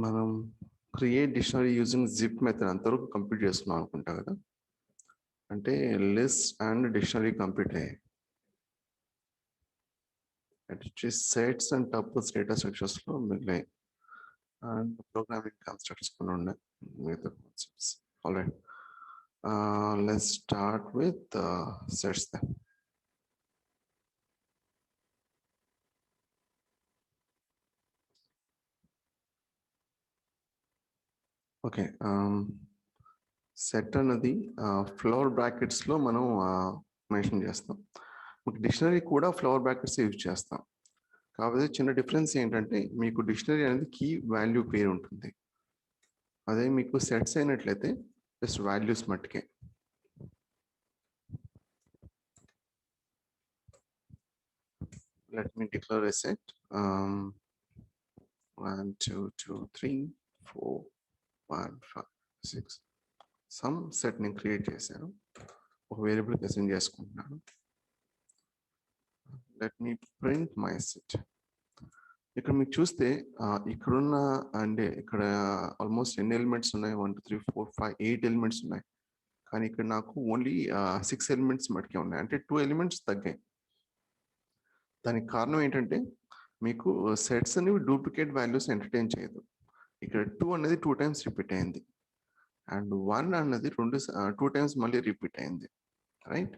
మనం create dictionary using zip method అంతవరకు complete చేసుకున్నాం అనుకుంటా కదా. అంటే లిస్ట్ అండ్ డిక్షనరీ కంప్లీట్ అయ్యాయి. సెట్స్ అండ్ టపుల్స్ డేటా స్ట్రక్చర్స్లో మిగిలాయి. అండ్ ప్రోగ్రామింగ్ కన్స్ట్రక్ట్స్ కొన్ని ఉన్నాయి మిగతా concepts. Alright, let's start with sets then. Okay, set అన్నది ఫ్లోర్ బ్రాకెట్స్లో మనం మెన్షన్ చేస్తాం. డిక్షనరీ కూడా ఫ్లోర్ బ్రాకెట్స్ యూజ్ చేస్తాం. కాకపోతే చిన్న డిఫరెన్స్ ఏంటంటే మీకు డిక్షనరీ అనేది కీ వాల్యూ పేరు ఉంటుంది. అదే మీకు సెట్స్ అయినట్లయితే జస్ట్ వాల్యూస్ మట్టుకే. లెట్ మీ డిక్లేర్ ఎ సెట్ 1 2 2 3 4 1 5 6. సమ్ సెట్ నేను క్రియేట్ చేశాను, ఒక వేరియబుల్ అసైన్ చేసుకుంటున్నాను. Let me print my set. ఇక్కడ మీకు చూస్తే ఇక్కడున్న అంటే ఇక్కడ ఆల్మోస్ట్ ఎన్ని ఎలిమెంట్స్ ఉన్నాయి? 1 2 3 4 5 8 ఎలిమెంట్స్ ఉన్నాయి. కానీ ఇక్కడ నాకు ఓన్లీ 6 ఎలిమెంట్స్ మటుకే ఉన్నాయి, అంటే 2 ఎలిమెంట్స్ తగ్గాయి. దానికి కారణం ఏంటంటే మీకు సెట్స్ అనేవి డూప్లికేట్ వాల్యూస్ ఎంటర్టైన్ చేయదు. ఇక్కడ 2 అనేది 2 టైమ్స్ రిపీట్ అయింది అండ్ 1 అన్నది 2 టైమ్స్ మళ్ళీ రిపీట్ అయింది, రైట్?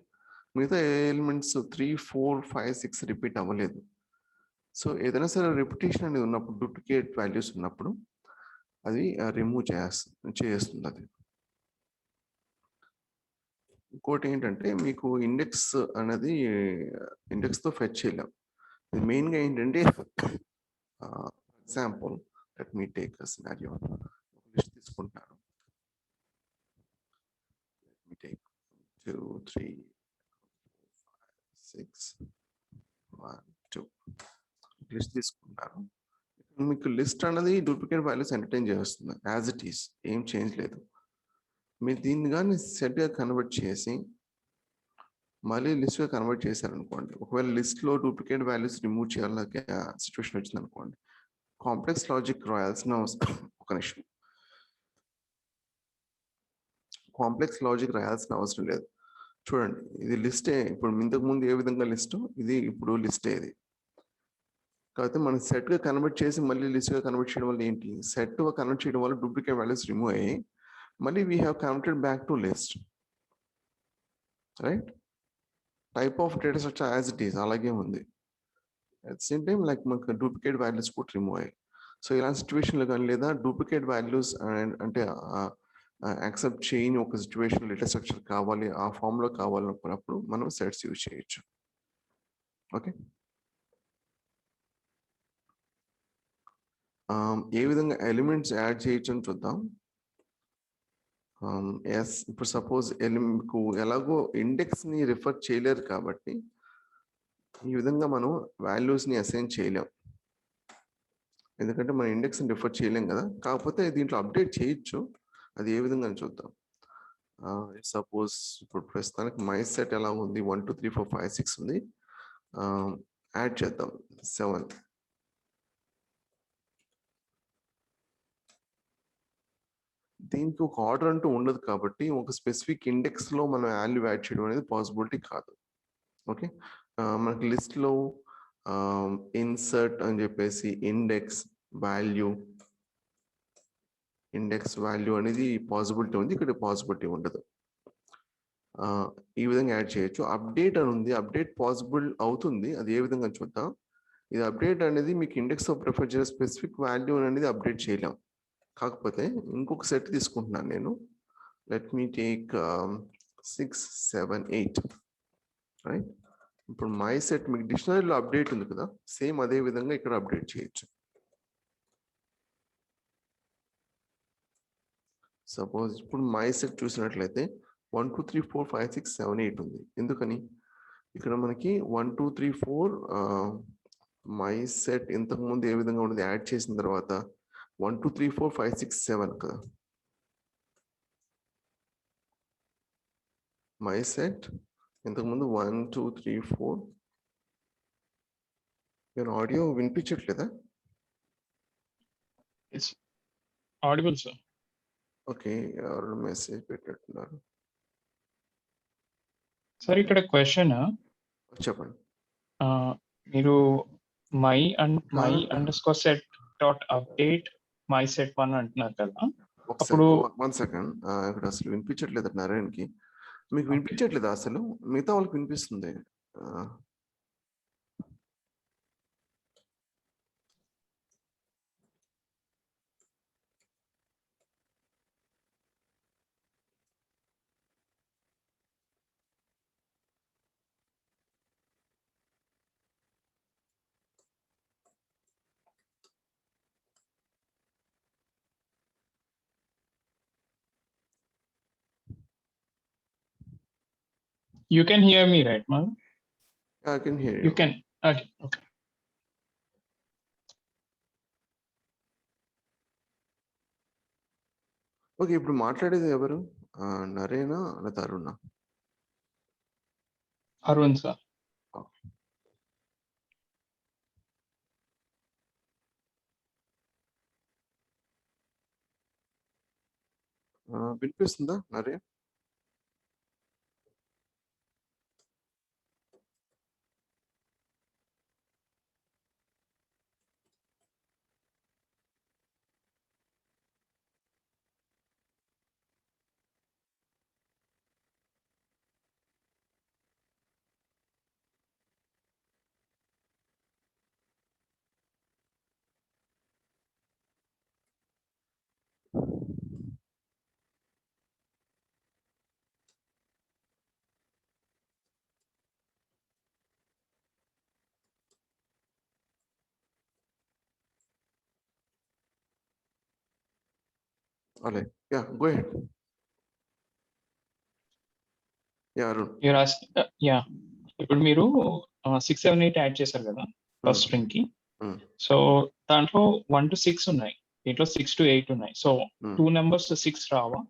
మిగతా ఎలిమెంట్స్ 3 4 5 6 రిపీట్ అవ్వలేదు. సో ఏదైనా సరే రిపిటేషన్ అనేది ఉన్నప్పుడు, డూప్లికేట్ వాల్యూస్ ఉన్నప్పుడు అది రిమూవ్ చేస్తుంది అది. ఇంకోటి ఏంటంటే మీకు ఇండెక్స్ అనేది ఇండెక్స్తో ఫెచ్ చేయలేం. ఇది మెయిన్గా ఏంటంటే example let me take a scenario. List తీసుకుంటాను. లెట్ మీ టేక్ 2 3 4 5 6 1 2 లిస్ట్ తీసుకుంటాను. మీకు లిస్ట్ అనేది డూప్లికేట్ వాల్యూస్ ఎంటర్టైన్ చేస్తుంది యాజ్ ఇట్ ఈస్, ఏం చేంజ్ లేదు. మీరు దీన్ని కానీ సెట్గా కన్వర్ట్ చేసి మళ్ళీ లిస్ట్గా కన్వర్ట్ చేశారనుకోండి, ఒకవేళ లిస్ట్లో డూప్లికేట్ వాల్యూస్ రిమూవ్ చేయాలన్న సిచ్యువేషన్ వచ్చింది అనుకోండి, కాంప్లెక్స్ లాజిక్ రాయాల్సిన అవసరం ఒక నిమిషం కాంప్లెక్స్ లాజిక్ రాయాల్సిన అవసరం లేదు. చూడండి, ఇది లిస్టే. ఇప్పుడు ఇంతకు ముందు ఏ విధంగా లిస్టు, ఇది ఇప్పుడు లిస్టే. ఇది కాకపోతే మనం సెట్గా కన్వర్ట్ చేసి మళ్ళీ లిస్ట్గా కన్వర్ట్ చేయడం వల్ల ఏంటి, సెట్గా కన్వర్ట్ చేయడం వల్ల డూప్లికేట్ వాల్యూస్ రిమూవ్ అయ్యి మళ్ళీ we have converted back to list, right? Type of data structure as it is అలాగే ఉంది. At the same time like మనకు డూప్లికేట్ వాల్యూస్ కూడా రిమూవ్ అయ్యాయి. సో ఇలాంటి సిచ్యువేషన్లో కానీ లేదా డూప్లికేట్ వాల్యూస్ అంటే యాక్సెప్ట్ చేయని ఒక సిచ్యువేషన్ డేటా స్ట్రక్చర్ కావాలి, ఆ ఫామ్లో కావాలనుకున్నప్పుడు మనం సెట్స్ యూజ్ చేయొచ్చు. ఓకే, ఏ విధంగా ఎలిమెంట్స్ యాడ్ చేయొచ్చు అని చూద్దాం. ఎస్, ఇప్పుడు సపోజ్ మీకు ఎలాగో ఇండెక్స్ని రిఫర్ చేయలేరు కాబట్టి ఈ విధంగా మనం వాల్యూస్ని అసైన్ చేయలేం, ఎందుకంటే మనం ఇండెక్స్ని రిఫర్ చేయలేం కదా. కాకపోతే దీంట్లో అప్డేట్ చేయొచ్చు, అది ఏ విధంగా చూద్దాం. సపోజ్ ఇప్పుడు ప్రస్తుతానికి మై సెట్ ఎలా ఉంది, 1 2 3 4 5 6 ఉంది. యాడ్ చేద్దాం 7. దీనికి ఒక ఆర్డర్ అంటూ ఉండదు కాబట్టి ఒక స్పెసిఫిక్ ఇండెక్స్లో మనం వాల్యూ యాడ్ చేయడం అనేది పాసిబిలిటీ కాదు. ఓకే, మనకి లిస్ట్లో ఇన్సర్ట్ అని చెప్పేసి ఇండెక్స్ వాల్యూ అనేది పాసిబిలిటీ ఉంది, ఇక్కడ పాసిబిలిటీ ఉండదు. ఈ విధంగా యాడ్ చేయొచ్చు. అప్డేట్ అని ఉంది, అప్డేట్ పాసిబుల్ అవుతుంది, అది ఏ విధంగా చూద్దాం. ఇది అప్డేట్ అనేది మీకు ఇండెక్స్లో ప్రిఫర్ చేసే స్పెసిఫిక్ వాల్యూ అనేది అప్డేట్ చేయలేం. కాకపోతే ఇంకొక సెట్ తీసుకుంటున్నాను నేను. Let me take 6 7 8, right? ఇప్పుడు మై సెట్ మీకు డిక్షనరీలో అప్డేట్ ఉంది కదా, సేమ్ అదే విధంగా ఇక్కడ అప్డేట్ చేయొచ్చు. సపోజ్ ఇప్పుడు మై సెట్ చూసినట్లయితే 1 2 3 4 5 6 7 8 ఉంది. ఎందుకని? ఇక్కడ మనకి 1 2 3 4 మై సెట్ ఇంతకుముందు ఏ విధంగా ఉండేది యాడ్ చేసిన తర్వాత 1 2 3 4 5 6 7 కదా. మై సెట్ ఇంతకుముందు 1 2 3 4. నేను ఆడియో వినిపించట్లేదా? It's audible, sir. ఓకే, ఎవరు మెసేజ్ పెట్టేట్టున్నారు? సార్ ఇక్కడ క్వశ్చన్ చెప్పండి. మీరు మై కాదు. Under score set dot update my set 1 అంటున్నారు కదా. అప్పుడు అప్పుడు 1 సెకండ్, ఇక్కడ అసలు వినిపించట్లేదు నారాయణకి. మీకు వినిపించట్లేదా అసలు? మిగతా వాళ్ళకి వినిపిస్తుంది. you can hear me, right, man? I can hear you. You can. Okay. Okay, ఇప్పుడు మాట్లాడేది ఎవరు? నరేనా లేదా అరుణా? అరుణ్ సార్. వినిపిస్తుందా నరే? అలాగే, yeah, go ahead. Yeah Arun. Yeah, ఇప్పుడు మీరు 6, 7, 8 యాడ్ చేశారు కదా ఫస్ట్ స్ట్రింగ్ కి. సో దాంట్లో 1 to 6 ఉన్నాయి, దీంట్లో 6 to 8 ఉన్నాయి. సో 2 numbers 6 రావా?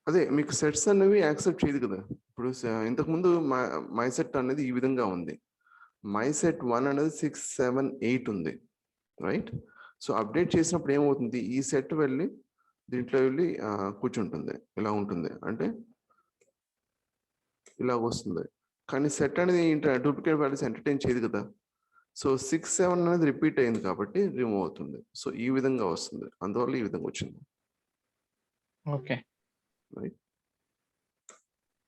అదే మీకు సెట్స్ అనేవి యాక్సెప్ట్ చేయదు కదా. ఇప్పుడు ఇంతకుముందు మై సెట్ అనేది ఈ విధంగా ఉంది. మై సెట్ 1 అనేది 6, 7, 8 ఉంది, రైట్? సో అప్డేట్ చేసినప్పుడు ఏమవుతుంది, ఈ సెట్ వెళ్ళి దీంట్లో వెళ్ళి కూర్చుంటుంది, ఇలా ఉంటుంది, అంటే ఇలా వస్తుంది. కానీ సెట్ అనేది డూప్లికేట్ వాల్యూస్ ఎంటర్టైన్ చేయదు కదా. సో 6, 7 అనేది రిపీట్ అయింది కాబట్టి రిమూవ్ అవుతుంది. సో ఈ విధంగా వస్తుంది, అందువల్ల ఈ విధంగా వచ్చింది. ఓకే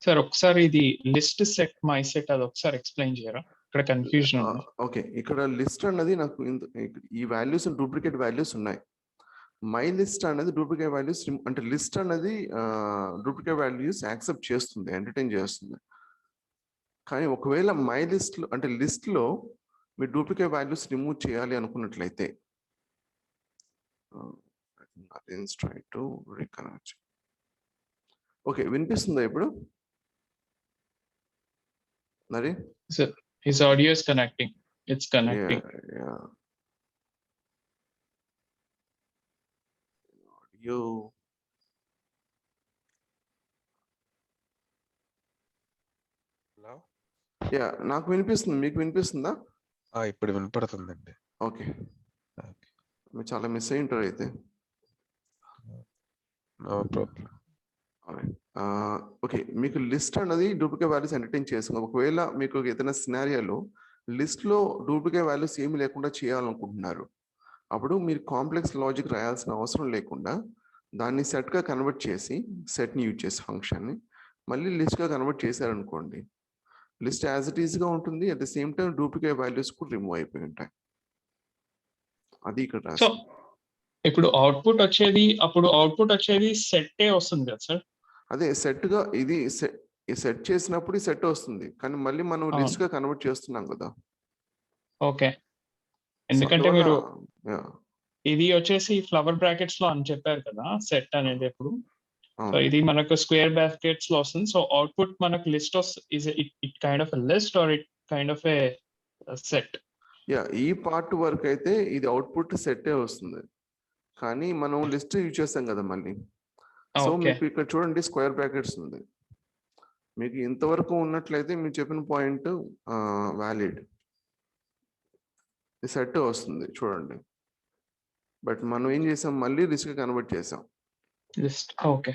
సార్, ఒకసారి ఇది లిస్ట్ సెట్ మై సెట్ అది ఒకసారి ఎక్స్ప్లెయిన్ చేయరా? ఇక్కడ కన్ఫ్యూజన్ ఉంది. ఓకే, ఇక్కడ లిస్ట్ అన్నది నాకు ఈ వాల్యూస్ డూప్లికేట్ వాల్యూస్ ఉన్నాయి. మై లిస్ట్ అనేది డూప్లికేట్ వాల్యూస్, అంటే లిస్ట్ అనేది డూప్లికేట్ వాల్యూస్ యాక్సెప్ట్ చేస్తుంది, ఎంటర్టైన్ చేస్తుంది. కానీ ఒకవేళ మై లిస్ట్ లో, అంటే లిస్ట్ లో మీరు డూప్లికేట్ వాల్యూస్ రిమూవ్ చేయాలి అనుకున్నట్లయితే, ట్రై టు రీకనెక్ట్. ఓకే, వినిపిస్తుందా ఇప్పుడు మరి? Sir, his audio is connecting. It's connecting. Yeah. Audio. Hello. Yeah, నాకు వినిపిస్తుంది, మీకు వినిపిస్తుందా? ఇప్పుడు వినపడుతుందండి. ఓకే, మీరు చాలా మిస్ అయి ఉంటారు అయితే. No problem. ఓకే, మీకు లిస్ట్ అనేది డూప్లికేట్ వాల్యూస్ ఎంటర్టైన్ చేస్తుంది. ఒకవేళ మీకు ఏదైనా సినారియాలో లిస్ట్ లో డూప్లికేట్ వాల్యూస్ ఏమి లేకుండా చేయాలనుకుంటున్నారు, అప్పుడు మీరు కాంప్లెక్స్ లాజిక్ రాయాల్సిన అవసరం లేకుండా దాన్ని సెట్ గా కన్వర్ట్ చేసి, సెట్ ని యూజ్ చేసి ఫంక్షన్ ని మళ్ళీ లిస్ట్ గా కన్వర్ట్ చేశారనుకోండి, లిస్ట్ యాజ్ ఇట్ ఈస్ గా ఉంటుంది. At the same time duplicate values కూడా రిమూవ్ అయిపోయి ఉంటాయి. అది ఇక్కడ. సో ఇప్పుడు అవుట్పుట్ వచ్చేది సెట్ వస్తుంది కదా సార్? అదే సెట్ గా, ఇది సెట్ చేసినప్పుడు సెట్ వస్తుంది, కానీ మళ్ళీ మనం లిస్ట్ గా కన్వర్ట్ చేస్తున్నాం కదా. ఓకే, ఎందుకంటే మీరు ఇది వచ్చేసి ఫ్లవర్ బ్రాకెట్స్ లో అని చెప్పారు కదా సెట్ అనేది ఎప్పుడు. సో ఇది మనకు స్క్వేర్ బ్రాకెట్స్ లో వస్తుంది. సో అవుట్పుట్ మనకు list is it kind of a list or it kind of a set? Yeah, ఈ పార్ట్ వరకు అయితే ఇది అవుట్పుట్ సెట్టే వస్తుంది, కానీ మనం లిస్ట్ యూజ్ చేస్తాం కదా మళ్ళీ. సో మీకు ఇక్కడ చూడండి స్క్వేర్ బ్రాకెట్స్ ఉంది. మీకు ఇంతవరకు ఉన్నట్లయితే మీరు చెప్పిన పాయింట్ వ్యాలిడ్, సెట్ వస్తుంది చూడండి. బట్ మనం ఏం చేసాం, మళ్ళీ లిస్ట్ కన్వర్ట్ చేసాం. List okay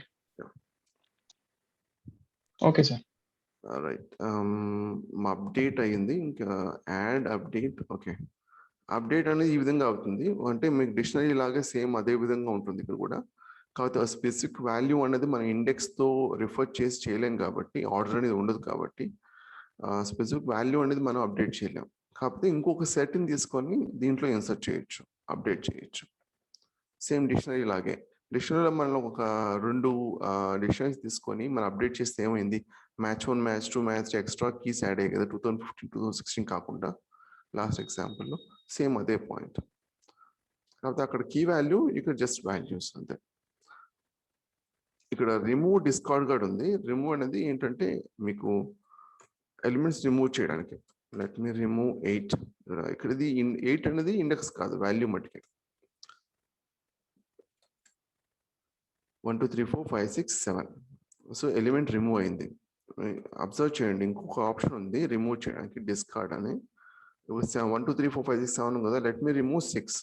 okay sir. Right, మా అప్డేట్ అయ్యింది. ఇంకా యాడ్ అప్డేట్. ఓకే, అప్డేట్ అనేది ఈ విధంగా అవుతుంది. అంటే మీకు డిక్షనరీ లాగా సేమ్ అదే విధంగా ఉంటుంది ఇక్కడ కూడా. కాకపోతే ఆ స్పెసిఫిక్ వాల్యూ అనేది మనం ఇండెక్స్తో రిఫర్ చేసి చేయలేం కాబట్టి, ఆర్డర్ అనేది ఉండదు కాబట్టి స్పెసిఫిక్ వాల్యూ అనేది మనం అప్డేట్ చేయలేం. కాకపోతే ఇంకొక సెట్ని తీసుకొని దీంట్లో ఇన్సర్ట్ చేయొచ్చు, అప్డేట్ చేయొచ్చు. సేమ్ డిక్షనరీ లాగే. డిక్షనరీలో మనం ఒక 2 డిక్షనరీస్ తీసుకొని మనం అప్డేట్ చేస్తే ఏమైంది, match 1, match 2, match extra keys add అయ్యాయి కదా 2015, 2016 కాకుండా లాస్ట్ ఎగ్జాంపుల్లో. సేమ్ అదే పాయింట్. కాకపోతే అక్కడ కీ వాల్యూ, ఇక్కడ జస్ట్ వాల్యూస్ అంతే. ఇక్కడ రిమూవ్ డిస్కార్డ్ కూడా ఉంది. రిమూవ్ అనేది ఏంటంటే మీకు ఎలిమెంట్స్ రిమూవ్ చేయడానికి. Let me remove 8. ఇక్కడ ఇది 8 అనేది ఇండెక్స్ కాదు, వాల్యూ మట్టుకే. 1 2 3 4 5 6 7. సో ఎలిమెంట్ రిమూవ్ అయింది. అబ్జర్వ్ చేయండి, ఇంకొక ఆప్షన్ ఉంది రిమూవ్ చేయడానికి, డిస్కార్డ్ అని. 1 2 3 4 5 6 7 కదా, లెట్ మీ రిమూవ్ 6.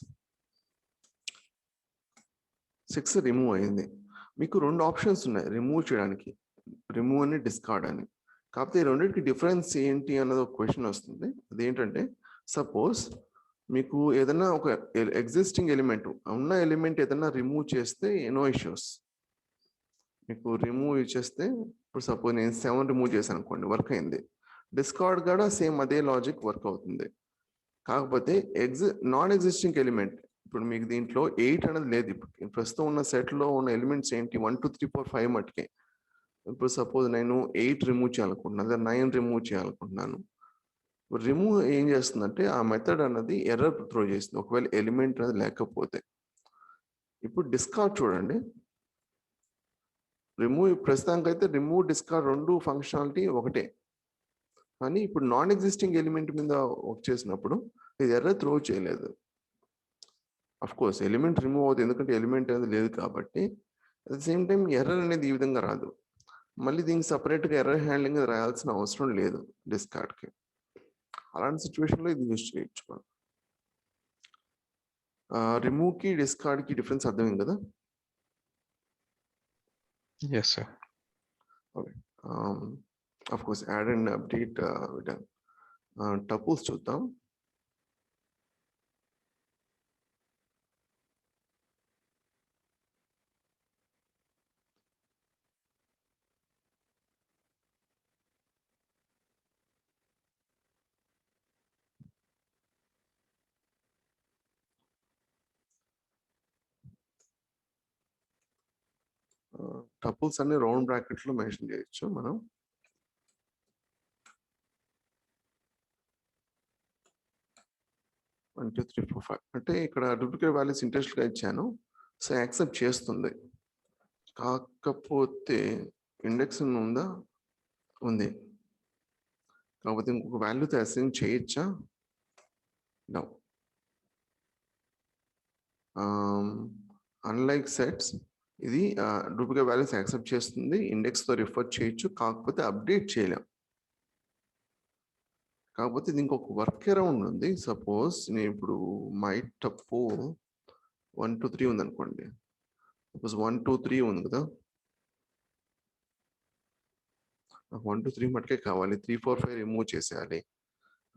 6 రిమూవ్ అయింది. మీకు 2 ఆప్షన్స్ ఉన్నాయి రిమూవ్ చేయడానికి, రిమూవ్ అని, డిస్కార్డ్ అని. కాకపోతే ఈ రెండింటికి డిఫరెన్స్ ఏంటి అన్నది ఒక క్వశ్చన్ వస్తుంది. అదేంటంటే, సపోజ్ మీకు ఏదైనా ఒక ఎగ్జిస్టింగ్ ఎలిమెంట్, ఉన్న ఎలిమెంట్ ఏదైనా రిమూవ్ చేస్తే నో ఇష్యూస్. మీకు రిమూవ్ చేస్తే, ఇప్పుడు సపోజ్ నేను 7 రిమూవ్ చేశాను అనుకోండి, వర్క్ అయింది. డిస్కార్డ్ కూడా సేమ్ అదే లాజిక్ వర్క్ అవుతుంది. కాకపోతే నాన్ ఎగ్జిస్టింగ్ ఎలిమెంట్, ఇప్పుడు మీకు దీంట్లో 8 అనేది లేదు. ఇప్పుడు ప్రస్తుతం ఉన్న సెట్లో ఉన్న ఎలిమెంట్స్ ఏంటి, 1 2 3 4 5 మటుకే. ఇప్పుడు సపోజ్ నేను 8 రిమూవ్ చేయాలనుకుంటున్నాను, లేదా 9 రిమూవ్ చేయాలనుకుంటున్నాను. రిమూవ్ ఏం చేస్తుందంటే ఆ మెథడ్ అన్నది ఎర్రర్ త్రో చేస్తుంది ఒకవేళ ఎలిమెంట్ అనేది లేకపోతే. ఇప్పుడు డిస్కార్డ్ చూడండి, రిమూవ్ ప్రస్తుతానికి అయితే రిమూవ్, డిస్కార్డ్ 2 ఫంక్షనాలిటీ ఒకటే. కానీ ఇప్పుడు నాన్ ఎగ్జిస్టింగ్ ఎలిమెంట్ మీద వర్క్ చేసినప్పుడు ఇది ఎర్రర్ త్రో చేయలేదు. అఫ్ కోర్స్ ఎలిమెంట్ రిమూవ్ అవుతుంది, ఎందుకంటే ఎలిమెంట్ అనేది లేదు కాబట్టి. At the same time error అనేది ఈ విధంగా రాదు. మళ్ళీ దీనికి సపరేట్గా ఎర్రర్ హ్యాండ్లింగ్ రాయాల్సిన అవసరం లేదు డిస్కార్డ్కి. అలాంటి సిచ్యువేషన్లో ఇది యూజ్ చేయొచ్చు మనం. రిమూవ్కి డిస్కార్డ్కి డిఫరెన్స్ అర్థమైంది కదా. Yes, sir. Okay, of course add and update done. Tuples చూద్దాం. టపుల్స్ అన్ని రౌండ్ బ్రాకెట్లో మెన్షన్ చేయొచ్చు మనం. వన్ 2 3 4 5 అంటే ఇక్కడ డూప్లికేట్ వాల్యూస్ ఇంట్రెస్ట్గా ఇచ్చాను, సో యాక్సెప్ట్ చేస్తుంది. కాకపోతే ఇండెక్స్ ఉందా, ఉంది. కాకపోతే ఇంకొక వాల్యూతో అసైన్ చేయొచ్చా, నో. అన్లైక్ సెట్స్, ఇది డూప్లికేట్ వాల్యూస్ యాక్సెప్ట్ చేస్తుంది, ఇండెక్స్తో రిఫర్ చేయొచ్చు, కాకపోతే అప్డేట్ చేయలేం. కాకపోతే ఇది ఇంకొక వర్క్ అరౌండ్ ఉంది. సపోజ్ నేను ఇప్పుడు మై టప్పు 1 2 3 ఉంది అనుకోండి. సపోజ్ 1 2 3 ఉంది కదా, నాకు 1 2 3 మటుకే కావాలి, 3 4 5 రిమూవ్ చేసేయాలి.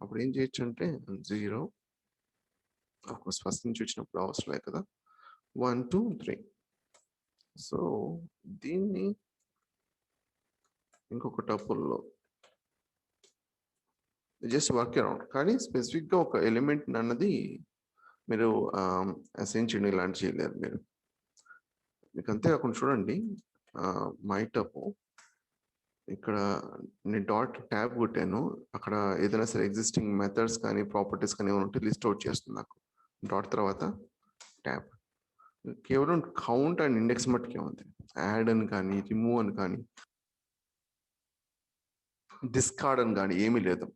అప్పుడు ఏం చేయొచ్చు అంటే 0, అఫ్కోర్స్ ఫస్ట్ నుంచి వచ్చినప్పుడు అవసరం లేదు కదా, 1 2 3. సో దీన్ని ఇంకొక టపుల్లో జస్ట్ వర్క్ అరౌండ్, కానీ స్పెసిఫిక్గా ఒక ఎలిమెంట్ అన్నది మీరు అసైన్ చేయడం ఇలాంటి చేయలేరు మీరు. మీకు అంతేకాకుండా చూడండి, మై టపు ఇక్కడ నేను డాట్ ట్యాబ్ కొట్టాను, అక్కడ ఏదైనా సరే ఎగ్జిస్టింగ్ మెథడ్స్ కానీ ప్రాపర్టీస్ కానీ ఏమైనా ఉంటే లిస్ట్ అవుట్ చేస్తుంది నాకు. డాట్ తర్వాత ట్యాబ్, కేవలం కౌంట్ అండ్ ఇండెక్స్ మట్టుకే ఉంది. యాడ్ అని కానీ, రిమూవ్ అని కానీ, డిస్కార్డ్ అని కానీ ఏమీ లేదు.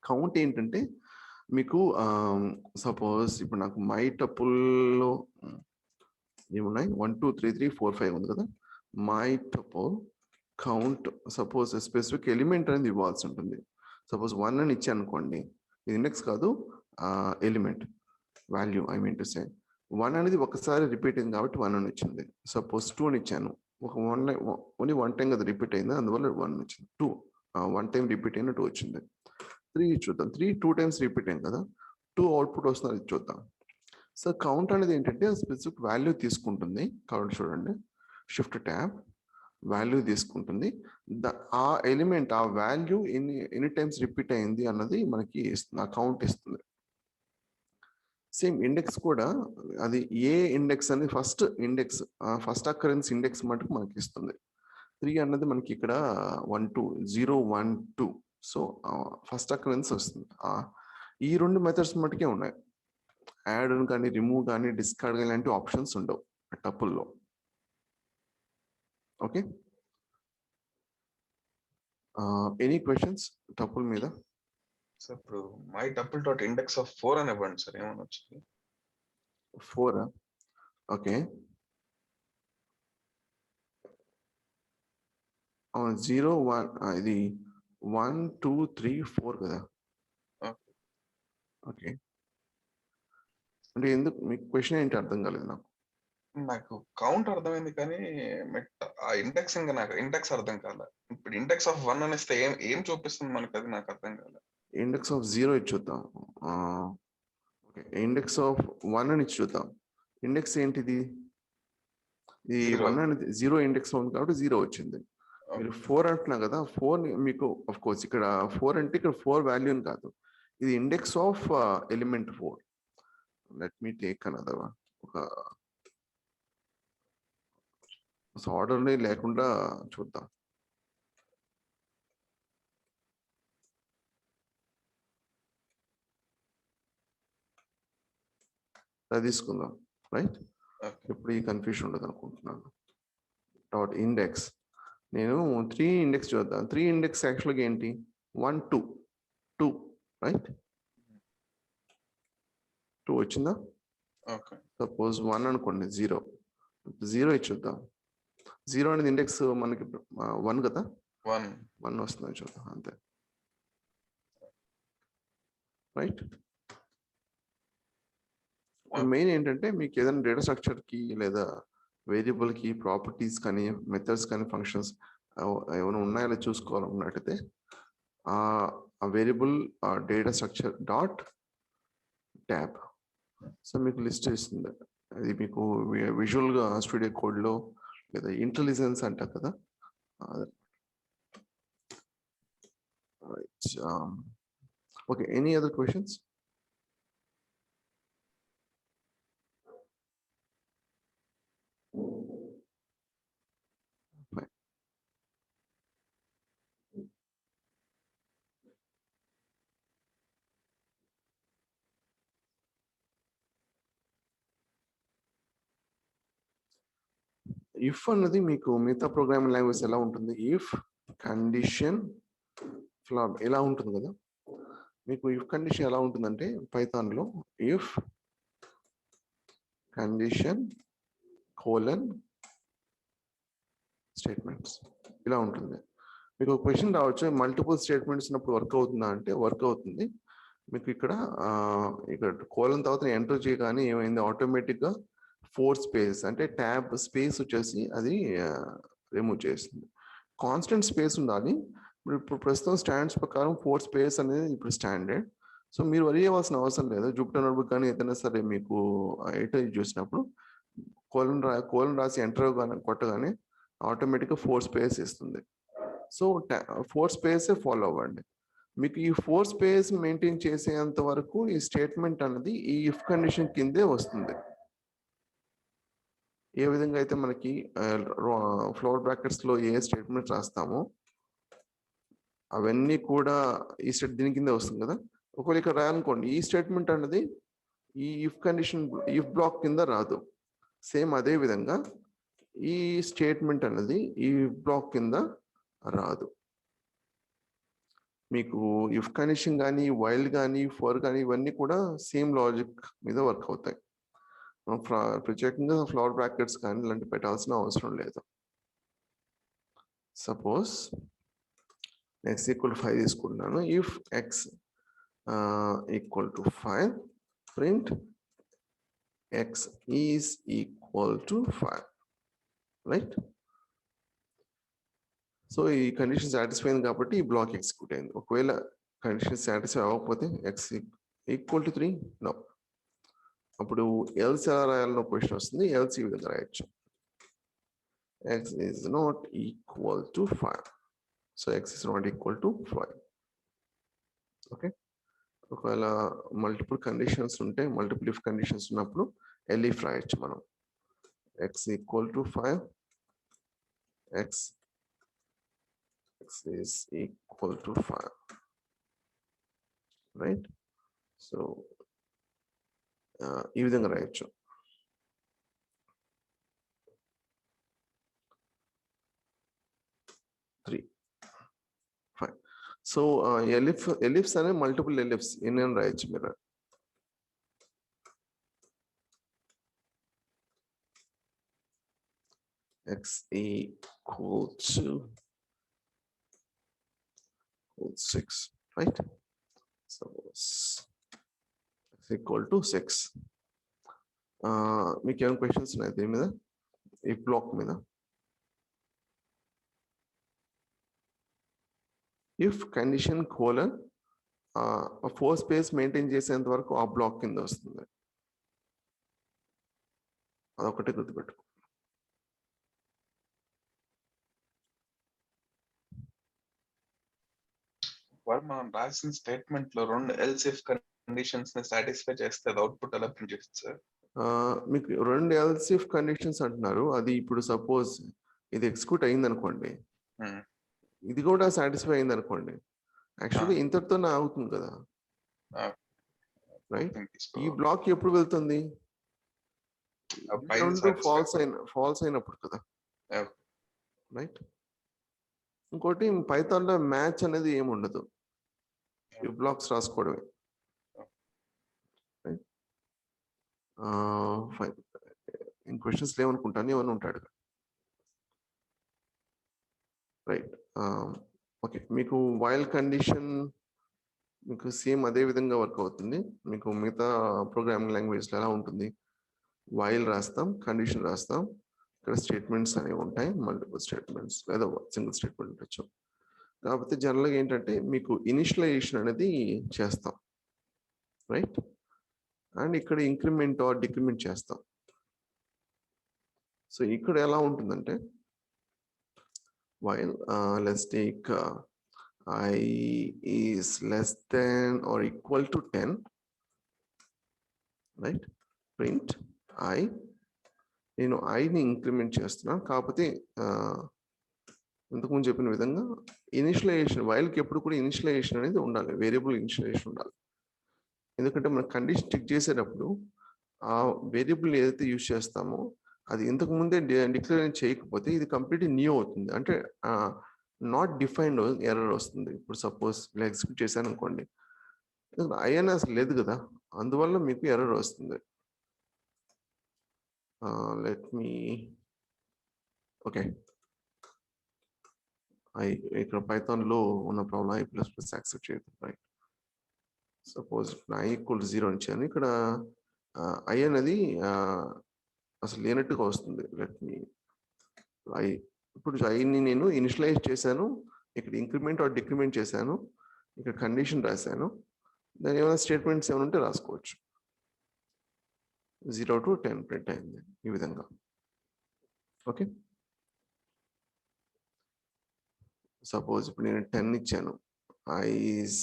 కౌంట్ ఏంటంటే మీకు సపోజ్ ఇప్పుడు నాకు మై టపుల్లో ఏమున్నాయి, 1 2 3 3 4 5 ఉంది కదా. My tuple count, suppose specific element అనేది ఇవ్వాల్సి ఉంటుంది. సపోజ్ 1 అని ఇచ్చాను అనుకోండి, ఇది ఇండెక్స్ కాదు, element value I mean to say 1 అనేది ఒకసారి రిపీట్ అయింది కాబట్టి 1 అని వచ్చింది. సపోజ్ 2 అని ఇచ్చాను, ఒక ఓన్లీ 1 టైం కదా రిపీట్ అయింది, అందువల్ల 1 వచ్చింది. 2 1 టైం రిపీట్ అయిన 2 వచ్చింది. 3 చూద్దాం. 3 2 టైమ్స్ రిపీట్ అయింది కదా, 2 అవుట్పుట్ వస్తుంది, అది చూద్దాం. సో కౌంట్ అనేది ఏంటంటే స్పెసిఫిక్ వాల్యూ తీసుకుంటుంది. కౌంట్ చూడండి, షిఫ్ట్ ట్యాబ్, వాల్యూ తీసుకుంటుంది. ఆ ఎలిమెంట్, ఆ వాల్యూ ఎన్ని టైమ్స్ రిపీట్ అయింది అన్నది మనకి ఇస్తుంది, ఆ కౌంట్ ఇస్తుంది. సేమ్ ఇండెక్స్ కూడా అది ఏ ఇండెక్స్ అని first index, first occurrence index మటుకు మనకి ఇస్తుంది. 3 అన్నది మనకి ఇక్కడ 1 2 0 1 2, సో ఫస్ట్ అకరెన్స్ వస్తుంది. ఈ 2 మెథడ్స్ మటుకే ఉన్నాయి. యాడ్ కానీ, రిమూవ్ కానీ, డిస్కార్డ్ కానీ ఇలాంటి ఆప్షన్స్ ఉండవు టపుల్లో. ఓకే, ఎనీ క్వశ్చన్స్ టపుల్ మీద? సార్ ఇప్పుడు my tuple dot index of 4 అని ఇవ్వండి సార్, ఏమని వచ్చింది? 4 ఓకే, 0 1 ఇది 1 2 3 4 కదా. ఓకే, అంటే ఎందుకు మీకు క్వశ్చన్ ఏంటి అర్థం కాలేదు నాకు. నాకు కౌంట్ అర్థమైంది కానీ ఆ ఇండెక్స్ ఇంకా నాకు ఇండెక్స్ అర్థం కాలే. ఇప్పుడు ఇండెక్స్ ఆఫ్ 1 అని ఇస్తే ఏం చూపిస్తుంది మనకు, అది నాకు అర్థం కాలే. ఇండెక్స్ ఆఫ్ 0 ఇచ్చి చూద్దాం. ఓకే, ఇండెక్స్ ఆఫ్ 1 అని ఇచ్చి చూద్దాం. ఇండెక్స్ ఏంటిది? ఈ 1 అనేది 0 ఇండెక్స్ ఉంది కాబట్టి 0 వచ్చింది. మీరు 4 అంటున్నా కదా, 4 మీకు ఆఫ్ కోర్స్ ఇక్కడ 4 అంటే ఇక్కడ 4 వాల్యూ కాదు, ఇది index of element 4. Let me take another one. ఒక ఆర్డర్ లేకుండా చూద్దాం. అది తీసుకుందాం, రైట్? ఇప్పుడు ఈ కన్ఫ్యూషన్ ఉండదు అనుకుంటున్నాను. డాట్ ఇండెక్స్, నేను 3 ఇండెక్స్ చూద్దాం. 3 ఇండెక్స్ యాక్చువల్గా ఏంటి? 1 2 2, రైట్? 2 వచ్చిందా? సపోజ్ 1 అనుకోండి, 0 ఇచ్చుద్దాం. 0 అనేది ఇండెక్స్ మనకి 1 కదా, 1 వస్తుంది చూద్దాం, అంతే, రైట్? మెయిన్ ఏంటంటే మీకు ఏదైనా డేటా స్ట్రక్చర్ కి లేదా వేరియబుల్ కి ప్రాపర్టీస్ కానీ, మెథడ్స్ కానీ, ఫంక్షన్స్ ఏమైనా ఉన్నాయో చూసుకోవాలన్నట్టయితే ఆ variable data structure dot tab, so మీకు లిస్ట్ ఇస్తుంది. అది మీకు విజువల్గా స్టూడియో కోడ్లో లేదా ఇంటెలిజెన్స్ అంటారు కదా. Okay, any other questions? If అన్నది మీకు మిగతా ప్రోగ్రామింగ్ లాంగ్వేజ్ ఎలా ఉంటుంది? ఇఫ్ కండిషన్ ఫ్లాగ్ ఎలా ఉంటుంది కదా, మీకు ఇఫ్ కండిషన్ ఎలా ఉంటుందంటే పైథాన్లో ఇఫ్ కండిషన్ కోలన్ స్టేట్మెంట్స్ ఇలా ఉంటుంది. మీకు ఒక క్వశ్చన్ రావచ్చు, మల్టిపుల్ స్టేట్మెంట్స్ ఉన్నప్పుడు వర్క్ అవుతుందా అంటే వర్క్ అవుతుంది. మీకు ఇక్కడ కోలన్ తర్వాత ఎంటర్ చేయగానే ఏమైంది, ఆటోమేటిక్గా 4 స్పేస్ అంటే ట్యాబ్ స్పేస్ వచ్చేసి అది రిమూవ్ చేస్తుంది. కాన్స్టెంట్ స్పేస్ ఉండాలి. ఇప్పుడు ప్రస్తుతం స్టాండర్డ్స్ ప్రకారం 4 స్పేస్ అనేది ఇప్పుడు స్టాండర్డ్. సో మీరు వరి అవ్వాల్సిన అవసరం లేదు. జూపిటర్ నోట్బుక్ కానీ ఏదైనా సరే మీకు ఎడిటర్ చూసినప్పుడు కోలన్ రాసి ఎంటర్ కొట్టగానే ఆటోమేటిక్గా 4 స్పేస్ ఇస్తుంది. సో 4 స్పేస్ ఫాలో అవ్వండి. మీకు ఈ 4 స్పేస్ మెయింటైన్ చేసేంత వరకు ఈ స్టేట్మెంట్ అనేది ఈ ఇఫ్ కండిషన్ కిందే వస్తుంది. ఏ విధంగా అయితే మనకి ఫ్లోర్ బ్రాకెట్స్ లో ఏ స్టేట్మెంట్ రాస్తామో అవన్నీ కూడా ఈ దీని కింద వస్తుంది కదా. ఒకవేళ ఇక్కడ రాయాలనుకోండి, ఈ స్టేట్మెంట్ అనేది ఈ ఇఫ్ కండిషన్ ఇఫ్ బ్లాక్ కింద రాదు. సేమ్ అదే విధంగా ఈ స్టేట్మెంట్ అనేది ఈ బ్లాక్ కింద రాదు. మీకు ఇఫ్ కండిషన్ కానీ, వైల్ కానీ, ఫర్ కానీ ఇవన్నీ కూడా సేమ్ లాజిక్ మీద వర్క్ అవుతాయి. ప్రత్యేకంగా ఫ్లోర్ బ్రాకెట్స్ కానీ ఇలాంటి పెట్టాల్సిన అవసరం లేదు. సపోజ్ x ఈక్వల్ 5 తీసుకుంటున్నాను. If x equal to 5 print x is equal to 5, right? So ఈ కండిషన్ సాటిస్ఫై అయింది కాబట్టి ఈ బ్లాక్ ఎగ్జిక్యూట్ అయింది. ఒకవేళ కండిషన్ సాటిస్ఫై అవ్వకపోతే x ఈక్వల్ టు 3 నో. అప్పుడు ఎల్స్ ఎలా రాయాలన్న క్వశ్చన్ వస్తుంది. ఎల్స్ ఈ విధంగా రాయొచ్చు, x is not equal to 5. So x is not equal to 5. Okay, ఒకవేళ మల్టిపుల్ కండిషన్స్ ఉంటే, మల్టిపుల్ ఇఫ్ కండిషన్స్ ఉన్నప్పుడు ఎల్ఇఫ్ రాయొచ్చు మనం. x equal to 5, x is equal to 5, right? So ఈ విధంగా రాయొచ్చు. సో ఎలిప్స్ అనే మల్టిపుల్ ఎలిప్స్ ఎన్ని రాయొచ్చు మీరు. x equal to 6, right? So x equal to 6. మీకు ఏమైనా క్వశ్చన్స్ ఉన్నాయి దీని మీద, ఈ బ్లాక్ మీద? If condition colon 4 space maintain చేసేంత వరకు ఆ బ్లాక్ కింద వస్తుంది. అదొకటి గుర్తుపెట్టుకో. మనం రాసిన స్టేట్మెంట్ లో 2 ఎల్స్ ఇఫ్ కండిషన్స్ ని సాటిస్ఫై చేస్తే అవుట్పుట్ ఎలా ప్రింట్ చేస్తుంది సార్? మీకు 2 ఎల్స్ ఇఫ్ కండిషన్స్ అంటున్నారు. అది ఇప్పుడు సపోజ్ ఇది ఎగ్జిక్యూట్ అయింది అనుకోండి, ఇది కూడా సాటిస్ఫై అయింది అనుకోండి, యాక్చువల్లీ ఇంతటితోనే ఆగుతుంది కదా, రైట్? ఈ బ్లాక్ ఎప్పుడు వెళ్తుంది? ఫాల్స్ అయినప్పుడు కదా, రైట్? ఇంకోటి పైథాన్ లో మ్యాచ్ అనేది ఏమి ఉండదు, ఈ బ్లాక్స్ రాసుకోవడమే. ఫైన్, క్వశ్చన్స్ లేవనుకుంటాను, ఏమని ఉంటాడు, రైట్? ఓకే, మీకు వైల్ కండిషన్ మీకు సేమ్ అదే విధంగా వర్క్ అవుతుంది. మీకు మిగతా ప్రోగ్రామింగ్ లాంగ్వేజ్లో ఎలా ఉంటుంది, వైల్ రాస్తాం, కండిషన్ రాస్తాం, ఇక్కడ స్టేట్మెంట్స్ అనేవి ఉంటాయి, మల్టిపుల్ స్టేట్మెంట్స్ లేదా సింగిల్ స్టేట్మెంట్ ఉండొచ్చు. కాకపోతే జనరల్గా ఏంటంటే మీకు ఇనిషియలైజేషన్ అనేది చేస్తాం, రైట్? అండ్ ఇక్కడ ఇంక్రిమెంట్ ఆర్ డిక్రిమెంట్ చేస్తాం. సో ఇక్కడ ఎలా ఉంటుందంటే while let's take I is less than or equal to 10, right? Print I. నేను ఐని ఇంక్రిమెంట్ చేస్తున్నా, కాకపోతే ఇంతకుముందు చెప్పిన విధంగా ఇనిషియలైజేషన్, వైల్కి ఎప్పుడు కూడా ఇనిషియలైజేషన్ అనేది ఉండాలి, వేరియబుల్ ఇనిషియలైజేషన్ ఉండాలి. ఎందుకంటే మనం కండిషన్ చెక్ చేసేటప్పుడు ఆ వేరియబుల్ ఏదైతే యూజ్ చేస్తామో అది ఇంతకు ముందే డిక్లేర్ చేయకపోతే ఇది కంప్లీట్లీ న్యూ అవుతుంది, అంటే నాట్ డిఫైన్డ్ ఎర్రర్ వస్తుంది. ఇప్పుడు సపోజ్ ఇలా ఎగ్జిక్యూట్ చేశాను అనుకోండి, ఐఎన్ అసలు లేదు కదా, అందువల్ల మీకు ఎర్రర్ వస్తుంది. లెట్ మీ ఓకే, ఇక్కడ పైథాన్లో ఉన్న ప్రాబ్లం I++ యాక్సెప్ట్ చేయదు, రైట్? సపోజ్ I = 0 అని ఇచ్చాను, ఇక్కడ ఐ అనేది అసలు లేనట్టుగా వస్తుంది. లెట్ మీ ఇప్పుడు ఐని నేను ఇనిషియలైజ్ చేశాను, ఇక్కడ ఇంక్రిమెంట్ ఆర్ డిక్రిమెంట్ చేశాను, ఇక్కడ కండిషన్ రాశాను, దాని ఏమైనా స్టేట్మెంట్స్ ఏమైనా ఉంటే రాసుకోవచ్చు. 0 to 10 ప్రింట్ అయింది ఈ విధంగా. ఓకే, సపోజ్ ఇప్పుడు నేను 10 ఇచ్చాను, I is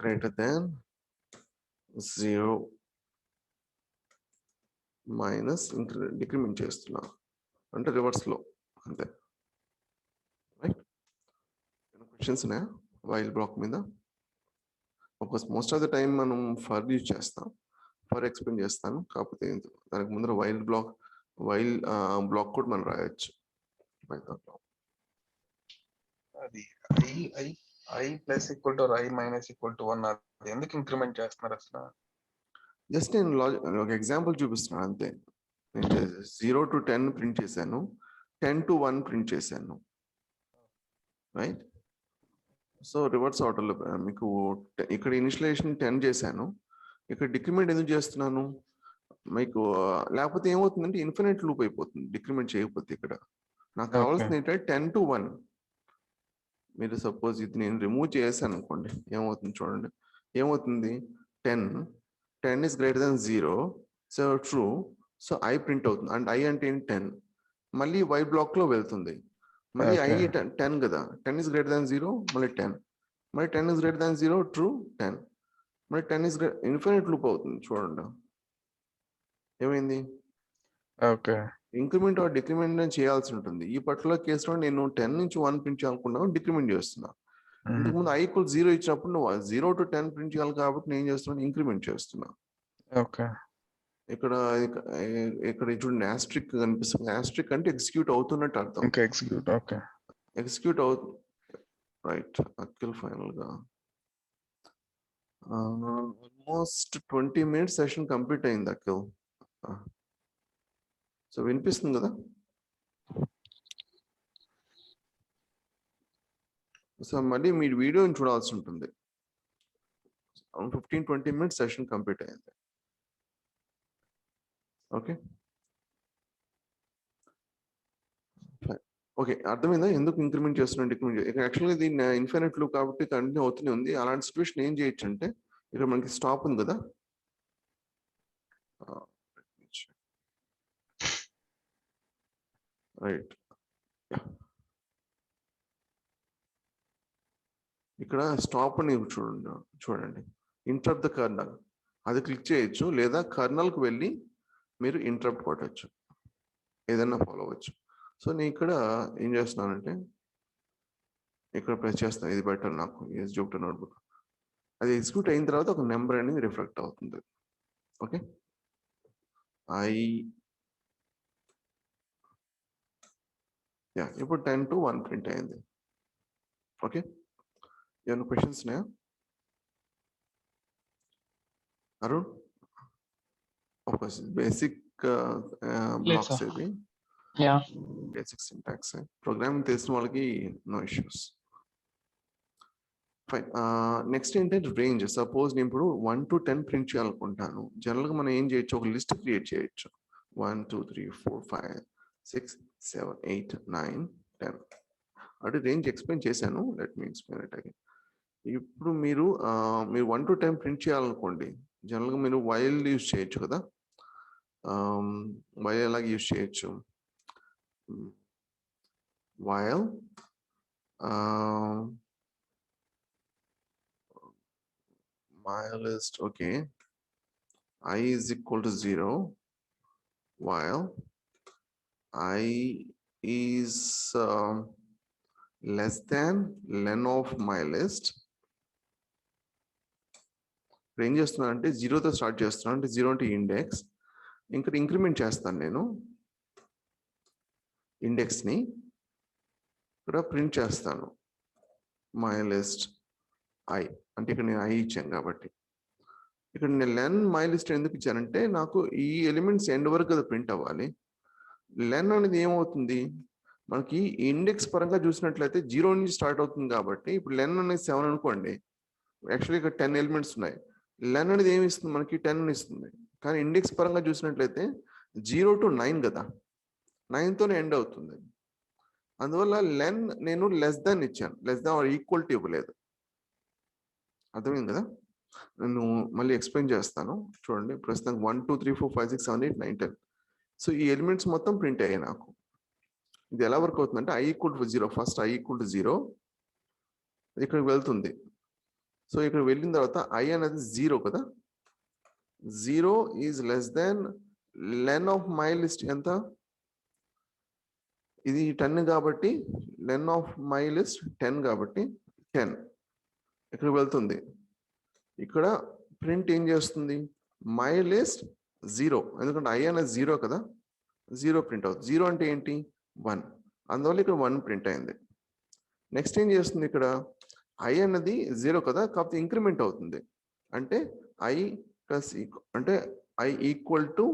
greater than 0 minus decrement చేస్తున్నా, అంటే రివర్స్ లో, అంతే, రైట్? క్వశ్చన్స్ ఉన్నాయా వైల్ బ్లాక్ మీద? ఒక మోస్ట్ ఆఫ్ ద టైం మనం ఫర్ యూజ్ చేస్తాం, ఫర్ ఎక్స్ప్లెయిన్ చేస్తాను, కాకపోతే దానికి ముందర వైల్ బ్లాక్ కూడా మనం రాయొచ్చు పైథాన్లో. అది I + I - 1 అది ఎందుకు ఇంక్రిమెంట్ చేస్తున్నారు అసలు? జస్ట్ నేను ఒక ఎగ్జాంపుల్ చూపిస్తున్నాను అంతే. నేను 0 to 10 ప్రింట్ చేశాను, 10 to 1 ప్రింట్ చేశాను, రైట్? సో రివర్స్ ఆర్డర్లో మీకు ఇక్కడ ఇనిషియలైజేషన్ 10 చేశాను, ఇక్కడ డిక్రిమెంట్ ఎందుకు చేస్తున్నాను మీకు, లేకపోతే ఏమవుతుందంటే ఇన్ఫినిట్ లూప్ అయిపోతుంది డిక్రిమెంట్ చేయకపోతే. ఇక్కడ నాకు కావాల్సింది ఏంటంటే 10 to 1. మీరు సపోజ్ ఇది నేను రిమూవ్ చేశాను అనుకోండి, ఏమవుతుంది చూడండి, ఏమవుతుంది 10 is greater than 0, so true, so I print అవుతుంది. అండ్ ఐ అంటే ఏంటి 10, మళ్ళీ వై బ్లాక్ లో వెళ్తుంది, మళ్ళీ ఐ 10 కదా, 10 is greater than 0, మళ్ళీ 10, మళ్ళీ 10 is greater than 0, ట్రూ 10, మళ్ళీ 10 is ఇన్ఫినిట్ లూప్ అవుతుంది. చూడండి ఏమైంది, ఓకే ఇంక్రిమెంట్ ఆర్ డిక్రిమెంట్ చేయాల్సి ఉంటుంది. ఈ పర్టికులర్ కేసులో నేను 10 నుంచి 1 ప్రింట్ చేయాలనుకున్నాను, డిక్రిమెంట్ చేస్తున్నా. ఇంతకుముందు i = 0 ఇచ్చినప్పుడు నువ్వు 0 to 10 ప్రింట్ చేయాలి కాబట్టి నేను చేస్తున్నాను ఇంక్రిమెంట్ చేస్తున్నా. ఓకే ఇక్కడ చూడండి ఆస్ట్రిక్ కనిపిస్తుంది, ఆస్ట్రిక్ అంటే ఎగ్జిక్యూట్ అవుతున్నట్టు అర్థం. ఇంకా ఎగ్జిక్యూట్, ఓకే ఎగ్జిక్యూట్ అవుతుంది. రైట్ అఖిల్ ఫైనల్ గా ఆల్మోస్ట్ 20 minutes సెషన్ కంప్లీట్ అయింది అఖిల్. సో వినిపిస్తుంది కదా? సో మళ్ళీ మీరు వీడియోని చూడాల్సి ఉంటుంది. 15-20 minutes సెషన్ కంప్లీట్ అయింది. ఓకే ఓకే అర్థమైందా ఎందుకు ఇంక్రిమెంట్ చేస్తున్నాను డిక్రిమెంట్? ఇక్కడ యాక్చువల్గా ఇది ఇన్ఫినిట్ లూప్ కాబట్టి కంటిన్యూ అవుతూనే ఉంది. అలాంటి సిచ్యువేషన్ ఏం చేయొచ్చు అంటే ఇక్కడ మనకి స్టాప్ ఉంది కదా, రైట్ ఇక్కడ స్టాప్ అని చూడండి ఇంటరప్ట్ ద కర్నల్, అది క్లిక్ చేయొచ్చు, లేదా కర్నల్కి వెళ్ళి మీరు ఇంటరప్ట్ కొట్టచ్చు, ఏదైనా ఫాలో అవ్వచ్చు. సో నేను ఇక్కడ ఏం చేస్తున్నానంటే ఇక్కడ ప్రెస్ చేస్తాను, ఇది బెటర్ నాకు జూపిటర్ నోట్బుక్. అది ఎగ్జిక్యూట్ అయిన తర్వాత ఒక నెంబర్ అనేది రిఫ్లెక్ట్ అవుతుంది. ఓకే ఇప్పుడు 10 to 1 ప్రింట్ అయింది. ఓకే ఏమైనా క్వశ్చన్స్ ఉన్నాయా అరుణ్? బేసిక్ బ్లాక్స్ ఇది, బేసిక్ సింటాక్స్, ప్రోగ్రామింగ్ తెలిసిన వాళ్ళకి నో ఇష్యూస్. ఫైన్. నెక్స్ట్ ఏంటంటే రేంజ్. సపోజ్ నేను ఇప్పుడు 1 to 10 ప్రింట్ చేయాలనుకుంటాను. జనరల్గా మనం ఏం చేయొచ్చు, ఒక లిస్ట్ క్రియేట్ చేయొచ్చు. 1 2 3 4 5 6 7 8 9 10 అంటే రేంజ్ ఎక్స్ప్లెయిన్ చేశాను. Let me explain it again. ఇప్పుడు మీరు 1 to 10 ప్రింట్ చేయాలనుకోండి, జనరల్గా మీరు వైల్ యూజ్ చేయొచ్చు కదా. వైల్ ఎలాగ యూజ్ చేయొచ్చు, while my list, okay, I is equal to 0 while I is less than len of my list. ఏం చేస్తున్నాను అంటే 0తో స్టార్ట్ చేస్తున్నాను, అంటే 0 అంటే ఇండెక్స్. ఇంకా ఇంక్రిమెంట్ చేస్తాను నేను ఇండెక్స్ని, ఇక్కడ ప్రింట్ చేస్తాను మై లిస్ట్ ఐ, అంటే ఇక్కడ నేను ఐ ఇచ్చాను కాబట్టి. ఇక్కడ నేను లెన్ మై లిస్ట్ ఎందుకు ఇచ్చానంటే నాకు ఈ ఎలిమెంట్స్ ఎండ్ వరకు కదా ప్రింట్ అవ్వాలి. లెన్ అనేది ఏమవుతుంది మనకి ఇండెక్స్ పరంగా చూసినట్లయితే 0 నుంచి స్టార్ట్ అవుతుంది కాబట్టి, ఇప్పుడు లెన్ అనేది 7 అనుకోండి, యాక్చువల్లీ ఇక్కడ 10 ఎలిమెంట్స్ ఉన్నాయి. లెన్ అనేది ఏమి ఇస్తుంది మనకి 10 ఇస్తుంది, కానీ ఇండెక్స్ పరంగా చూసినట్లయితే 0 to 9 కదా, 9తోనే ఎండ్ అవుతుంది. అందువల్ల లెన్ నేను లెస్ దాన్ ఇచ్చాను, less than or equal to ఇవ్వలేదు. అర్థమైంది కదా? నేను మళ్ళీ ఎక్స్ప్లెయిన్ చేస్తాను చూడండి. ప్రస్తుతం 1 2 3 4 5 6 7 8 9 10. సో ఈ ఎలిమెంట్స్ మొత్తం ప్రింట్ అయ్యాయి నాకు. ఇది ఎలా వర్క్ అవుతుందంటే I = 0, ఫస్ట్ I = 0 ఇక్కడికి వెళ్తుంది. సో ఇక్కడ వెళ్ళిన తర్వాత I అనేది 0 కదా, 0 is less than len of my list ఎంత, ఇది 10 కాబట్టి లెన్ ఆఫ్ మై లిస్ట్ 10 కాబట్టి 10 ఇక్కడ వెళ్తుంది. ఇక్కడ ప్రింట్ ఏం చేస్తుంది, మై లిస్ట్ 0, ఎందుకంటే I అనేది 0 కదా, 0 ప్రింట్ అవుతుంది. 0 అంటే ఏంటి 1, అందువల్ల ఇక్కడ 1 ప్రింట్ అయింది. నెక్స్ట్ ఏం చేస్తుంది, ఇక్కడ I అనేది 0 కదా, కాకపోతే ఇంక్రిమెంట్ అవుతుంది, అంటే I ప్లస్ అంటే I =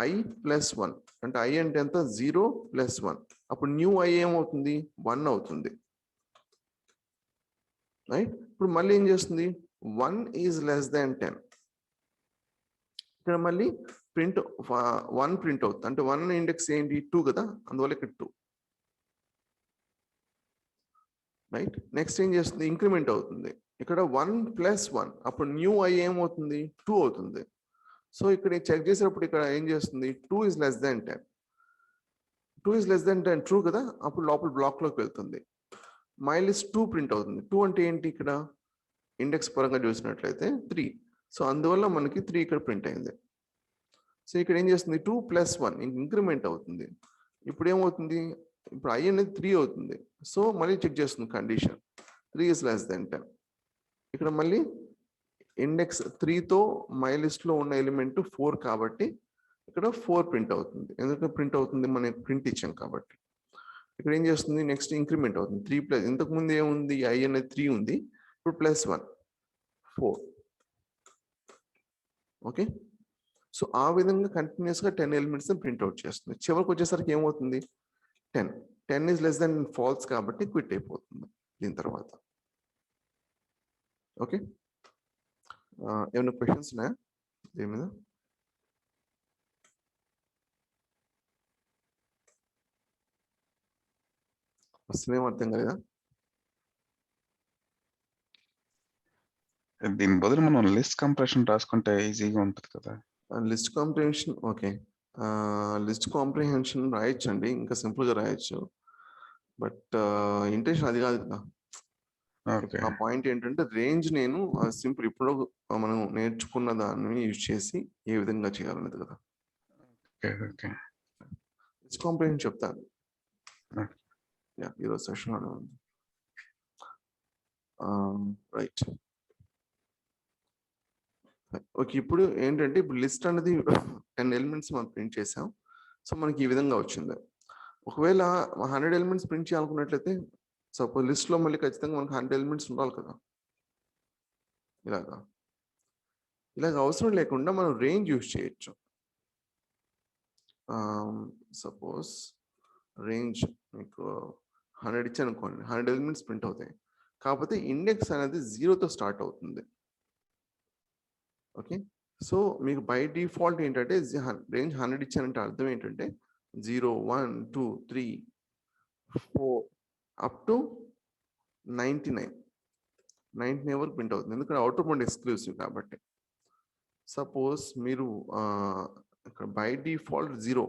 I + 1, అంటే I అంటే ఎంత 0 + 1, అప్పుడు న్యూ I ఏమవుతుంది 1 అవుతుంది. రైట్. ఇప్పుడు మళ్ళీ ఏం చేస్తుంది, 1 ఈజ్ లెస్ దాన్ 10. ఇక్కడ మళ్ళీ ప్రింట్ 1 ప్రింట్ అవుతుంది, అంటే 1 ఇండెక్స్ ఏంటి 2 కదా, అందువల్ల ఇక్కడ 2. రైట్. నెక్స్ట్ ఏం చేస్తుంది, ఇంక్రిమెంట్ అవుతుంది. ఇక్కడ 1 + 1, అప్పుడు న్యూ ఐ ఏమవుతుంది 2 అవుతుంది. సో ఇక్కడ చెక్ చేసేటప్పుడు ఇక్కడ ఏం చేస్తుంది, 2 is less than 10. 2 is less than 10 true కదా, అప్పుడు లోపల బ్లాక్లోకి వెళ్తుంది. -2 ప్రింట్ అవుతుంది. 2 అంటే ఏంటి, ఇక్కడ ఇండెక్స్ పరంగా చూసినట్లయితే 3. సో అందువల్ల మనకి 3 ఇక్కడ ప్రింట్ అయింది. సో ఇక్కడ ఏం చేస్తుంది, 2 + 1 ఇంక్రిమెంట్ అవుతుంది. ఇప్పుడు ఏమవుతుంది, ఇప్పుడు I అనేది 3 అవుతుంది. సో మళ్ళీ చెక్ చేస్తుంది కండిషన్, 3 ఈజ్ లెస్ దాన్ 10. ఇక్కడ మళ్ళీ ఇండెక్స్ 3తో మై లిస్ట్లో ఉన్న ఎలిమెంట్ 4 కాబట్టి ఇక్కడ 4 ప్రింట్ అవుతుంది. ఎందుకంటే ప్రింట్ అవుతుంది, మనం ప్రింట్ ఇచ్చాం కాబట్టి. ఇక్కడ ఏం చేస్తుంది, నెక్స్ట్ ఇంక్రిమెంట్ అవుతుంది. 3+, ఇంతకు ముందు ఏముంది, I అనేది 3 ఉంది, ఇప్పుడు +1 4. ఓకే. సో ఆ విధంగా కంటిన్యూస్గా 10 ఎలిమెంట్స్ ప్రింట్ అవుట్ చేస్తుంది. చివరికి వచ్చేసరికి ఏమవుతుంది, 10 ఈజ్ లెస్ దాన్ ఫాల్స్ కాబట్టి క్విట్ అయిపోతుంది దీని తర్వాత. ఓకే. ఏమైనా క్వశ్చన్స్ ఉన్నాయా దీని మీద? అసలు ఏం అర్థం కాలేదా? దీని బదులు మనం లిస్ట్ కంప్రెషన్ రాసుకుంటే ఈజీగా ఉంటుంది కదా. List comprehension, okay. List comprehension రాయొచ్చండి, ఇంకా సింపుల్గా రాయొచ్చు. బట్ ఇంటెన్షన్ అది కాదు కదా. ఆ పాయింట్ ఏంటంటే రేంజ్ నేను సింపుల్ ఇప్పుడు మనం నేర్చుకున్న దాన్ని యూజ్ చేసి ఏ విధంగా చేయాలనేది కదా. లిస్ట్ కాంప్రిహెన్షన్ చెప్తాను ఈరోజు సెషన్లోనే ఉంది. రైట్. ఓకే. ఇప్పుడు ఏంటంటే ఇప్పుడు లిస్ట్ అనేది 10 ఎలిమెంట్స్ మనం ప్రింట్ చేసాం. సో మనకి ఈ విధంగా వచ్చింది. ఒకవేళ 100 ఎలిమెంట్స్ ప్రింట్ చేయాలనుకున్నట్లయితే సపోజ్ లిస్ట్లో మళ్ళీ ఖచ్చితంగా మనకు 100 ఎలిమెంట్స్ ఉండాలి కదా. ఇలాగ అవసరం లేకుండా మనం రేంజ్ యూజ్ చేయొచ్చు. సపోజ్ రేంజ్ మీకు 100 ఇచ్చాను అనుకోండి, 100 ఎలిమెంట్స్ ప్రింట్ అవుతాయి. కాకపోతే ఇండెక్స్ అనేది 0తో స్టార్ట్ అవుతుంది. ఓకే. సో మీకు బై డిఫాల్ట్ ఏంటంటే రేంజ్ 100 ఇచ్చానంటే అర్థం ఏంటంటే 0 1 2 3 4 అప్ టు 99 వరకు ప్రింట్ అవుతుంది, ఎందుకంటే అవుటర్ బౌండ్ ఎక్స్క్లూసివ్ కాబట్టి. సపోజ్ మీరు ఇక్కడ బై డిఫాల్ట్ 0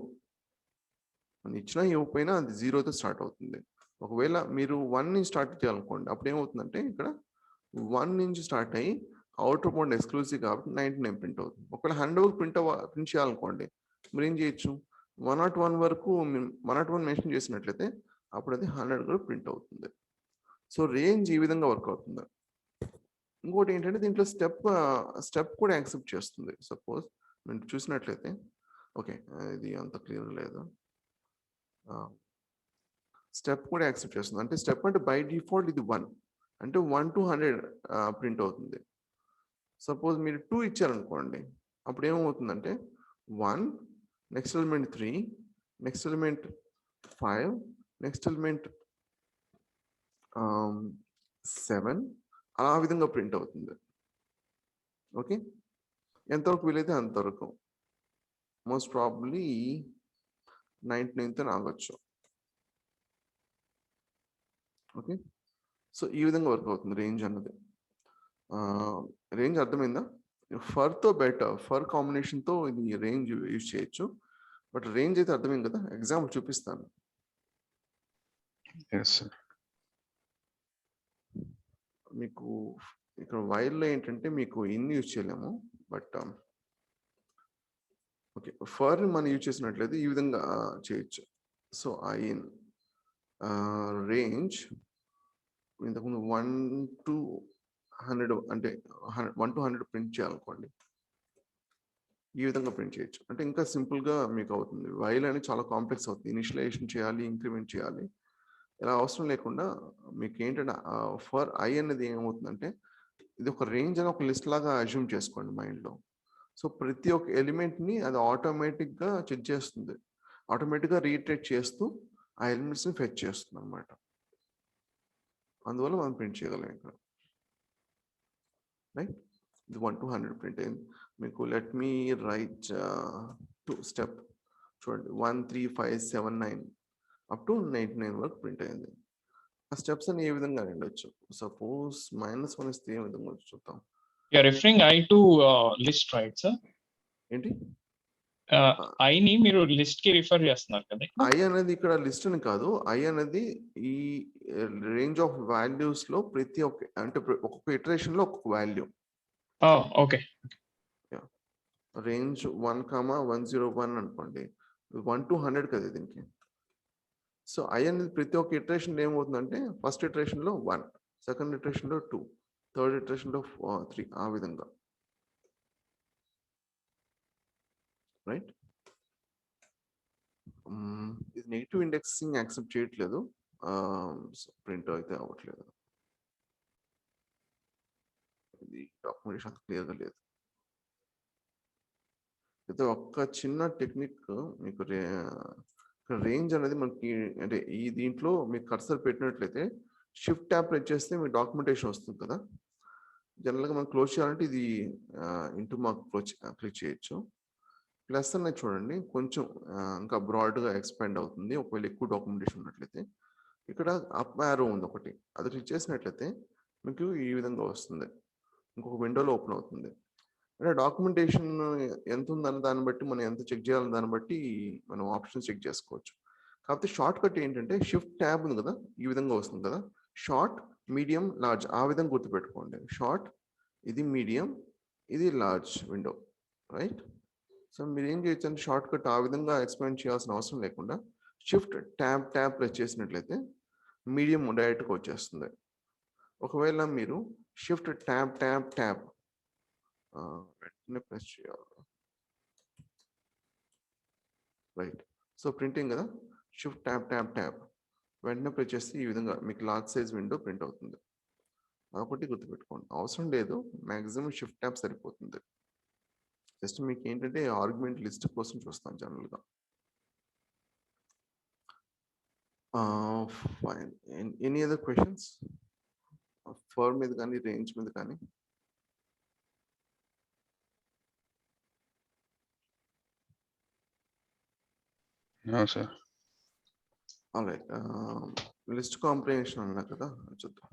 ఇచ్చినా ఇవ్వకపోయినా అది 0తో స్టార్ట్ అవుతుంది. ఒకవేళ మీరు 1 నుంచి స్టార్ట్ చేయాలనుకోండి, అప్పుడు ఏమవుతుందంటే ఇక్కడ 1 నుంచి స్టార్ట్ అయ్యి అవుటర్ బౌండ్ ఎక్స్క్లూసివ్ కాబట్టి 99 ప్రింట్ అవుతుంది. ఒకవేళ 100 వరకు ప్రింట్ చేయాలనుకోండి, మీరు ఏం చేయొచ్చు, 101 వరకు 101 మెన్షన్ చేసినట్లయితే అప్పుడు అది 100 కూడా ప్రింట్ అవుతుంది. సో రేంజ్ ఈ విధంగా వర్క్ అవుతుంది. ఇంకోటి ఏంటంటే దీంట్లో స్టెప్ కూడా యాక్సెప్ట్ చేస్తుంది. సపోజ్ మీరు చూసినట్లయితే, ఓకే ఇది అంత క్లియర్ లేదు, స్టెప్ కూడా యాక్సెప్ట్ చేస్తుంది. అంటే స్టెప్ అంటే బై డిఫాల్ట్ ఇది 1, అంటే 1 to 100 ప్రింట్ అవుతుంది. సపోజ్ మీరు 2 ఇచ్చారనుకోండి, అప్పుడు ఏమవుతుందంటే 1, next element 3, next element 5, next element 7, ఆ విధంగా ప్రింట్ అవుతుంది. ఓకే. ఎంతవరకు వీలైతే అంతవరకు, మోస్ట్ ప్రాబబ్లీ 99తో రావచ్చు. ఓకే. సో ఈ విధంగా వర్క్ అవుతుంది రేంజ్ అన్నది. రేంజ్ అర్థమైందా? ఫర్తో బెటర్, ఫర్ కాంబినేషన్తో ఇది రేంజ్ యూజ్ చేయొచ్చు. బట్ రేంజ్ అయితే అర్థమైంది కదా, ఎగ్జాంపుల్ చూపిస్తాను. మీకు ఇక్కడ వైర్లో ఏంటంటే మీకు ఇన్ని యూజ్ చేయలేము, బట్ ఓకే ఫర్ మనం యూజ్ చేసినట్లయితే ఈ విధంగా చేయొచ్చు. సో ఐన్ రేంజ్ ఇంతకుముందు 1 to 100 అంటే 1 to 100 ప్రింట్ చేయాలనుకోండి, ఈ విధంగా ప్రింట్ చేయొచ్చు. అంటే ఇంకా సింపుల్గా మీకు అవుతుంది. వైల్ అనేది చాలా కాంప్లెక్స్ అవుతుంది, ఇనిషియలైజేషన్ చేయాలి, ఇంక్రిమెంట్ చేయాలి, ఇలా అవసరం లేకుండా మీకు ఏంటంటే ఫర్ ఐ అనేది ఏమవుతుందంటే ఇది ఒక రేంజ్ అని ఒక లిస్ట్ లాగా అజ్యూమ్ చేసుకోండి మైండ్లో. సో ప్రతి ఒక్క ఎలిమెంట్ని అది ఆటోమేటిక్గా చెక్ చేస్తుంది, ఆటోమేటిక్గా రీట్రేట్ చేస్తూ ఆ ఎలిమెంట్స్ని ఫెచ్ చేస్తుంది అనమాట. అందువల్ల మనం ప్రింట్ చేయగలం ఇక్కడ. రైట్. ఇది 1 to 100 ప్రింట్ అయింది మీకు. లెట్ మీ రైట్ 2 స్టెప్ చూడండి, 1 3 5 7 9 అప్ టు 99 వరకు ప్రింట్ అయింది. ఆ స్టెప్స్ అని ఏ విధంగా ఉండొచ్చు? సపోజ్ -1 ఇస్తే ఏ విధంగా వచ్చి చూద్దాం. You're referring I to list, right, sir? ఏంటి I ని మీరు లిస్ట్ కి రిఫర్ చేస్తున్నారు కదా? ఐ అనేది ఇక్కడ లిస్ట్ అని కాదు, ఐ అనేది ఈ రేంజ్ ఆఫ్ వాల్యూస్ లో ప్రతి ఒక్క, అంటే ఒక్కొక్క ఇటరేషన్ లో ఒక్కొక్క వాల్యూ. ఓకే. రేంజ్ 1,101 అనుకోండి, 1 to 100 కదా దీనికి. సో ఐ అనేది ప్రతి ఒక్క ఇటరేషన్ ఏమవుతుందంటే, ఫస్ట్ ఇటరేషన్ లో 1, సెకండ్ ఇటరేషన్ లో 2, థర్డ్ ఇటరేషన్ లో 3, ఆ విధంగా. రైట్. ఇది నెగిటివ్ ఇండెక్సింగ్ యాక్సెప్ట్ చేయట్లేదు, ప్రింట్ అయితే అవ్వట్లేదు. ఇది డాక్యుమెంటేషన్ అంత క్లియర్గా లేదు. అయితే ఒక్క చిన్న టెక్నిక్ మీకు, రేంజ్ అనేది మనకి, అంటే ఈ దీంట్లో మీకు కర్సర్ పెట్టినట్లయితే షిఫ్ట్ ట్యాప్ ప్రెస్ చేస్తే మీ డాక్యుమెంటేషన్ వస్తుంది కదా. జనరల్గా మనం క్లోజ్ చేయాలంటే ఇది ఇంటూ మార్క్ క్లిక్ చేయొచ్చు. ప్లస్ అనేది చూడండి, కొంచెం ఇంకా బ్రాడ్గా ఎక్స్పాండ్ అవుతుంది ఒకవేళ ఎక్కువ డాక్యుమెంటేషన్ ఉన్నట్లయితే. ఇక్కడ అప్ యారో ఉంది ఒకటి, అది క్లిక్ చేసినట్లయితే మీకు ఈ విధంగా వస్తుంది, ఇంకొక విండోలో ఓపెన్ అవుతుంది. అంటే డాక్యుమెంటేషన్ ఎంత ఉందన్న దాన్ని బట్టి, మనం ఎంత చెక్ చేయాలన్న దాన్ని బట్టి మనం ఆప్షన్స్ చెక్ చేసుకోవచ్చు. కాకపోతే షార్ట్ కట్ ఏంటంటే షిఫ్ట్ ట్యాబ్ ఉంది కదా, ఈ విధంగా వస్తుంది కదా, షార్ట్, మీడియం, లార్జ్, ఆ విధంగా గుర్తుపెట్టుకోండి. షార్ట్, ఇది మీడియం, ఇది లార్జ్ విండో, రైట్. సో మీరు ఏం చేయొచ్చు అంటే షార్ట్ కట్ ఆ విధంగా ఎక్స్పాండ్ చేయాల్సిన అవసరం లేకుండా షిఫ్ట్ ట్యాబ్ ప్రెస్ చేసినట్లయితే మీడియం డైరెక్ట్గా వచ్చేస్తుంది. ఒకవేళ మీరు షిఫ్ట్ ట్యాబ్ వెంటనే ప్రెస్ చేయాలి, రైట్. సో ప్రింటింగ్ కదా, షిఫ్ట్ ట్యాబ్ వెంటనే ప్రెస్ చేస్తే ఈ విధంగా మీకు లార్జ్ సైజ్ విండో ప్రింట్ అవుతుంది. ఒకటి గుర్తుపెట్టుకోండి, అవసరం లేదు, మ్యాక్సిమం షిఫ్ట్ ట్యాబ్ సరిపోతుంది. జస్ట్ మీకు ఏంటంటే ఆర్గ్యుమెంట్ లిస్ట్ కోసం చూస్తాను జనరల్గా. Fine. Any other questions for మీద కానీ, రేంజ్ మీద కానీ? సార్. ఆల్రైట్. లిస్ట్ కాంప్రిహెన్షన్ అన్నా కదా, చూద్దాం.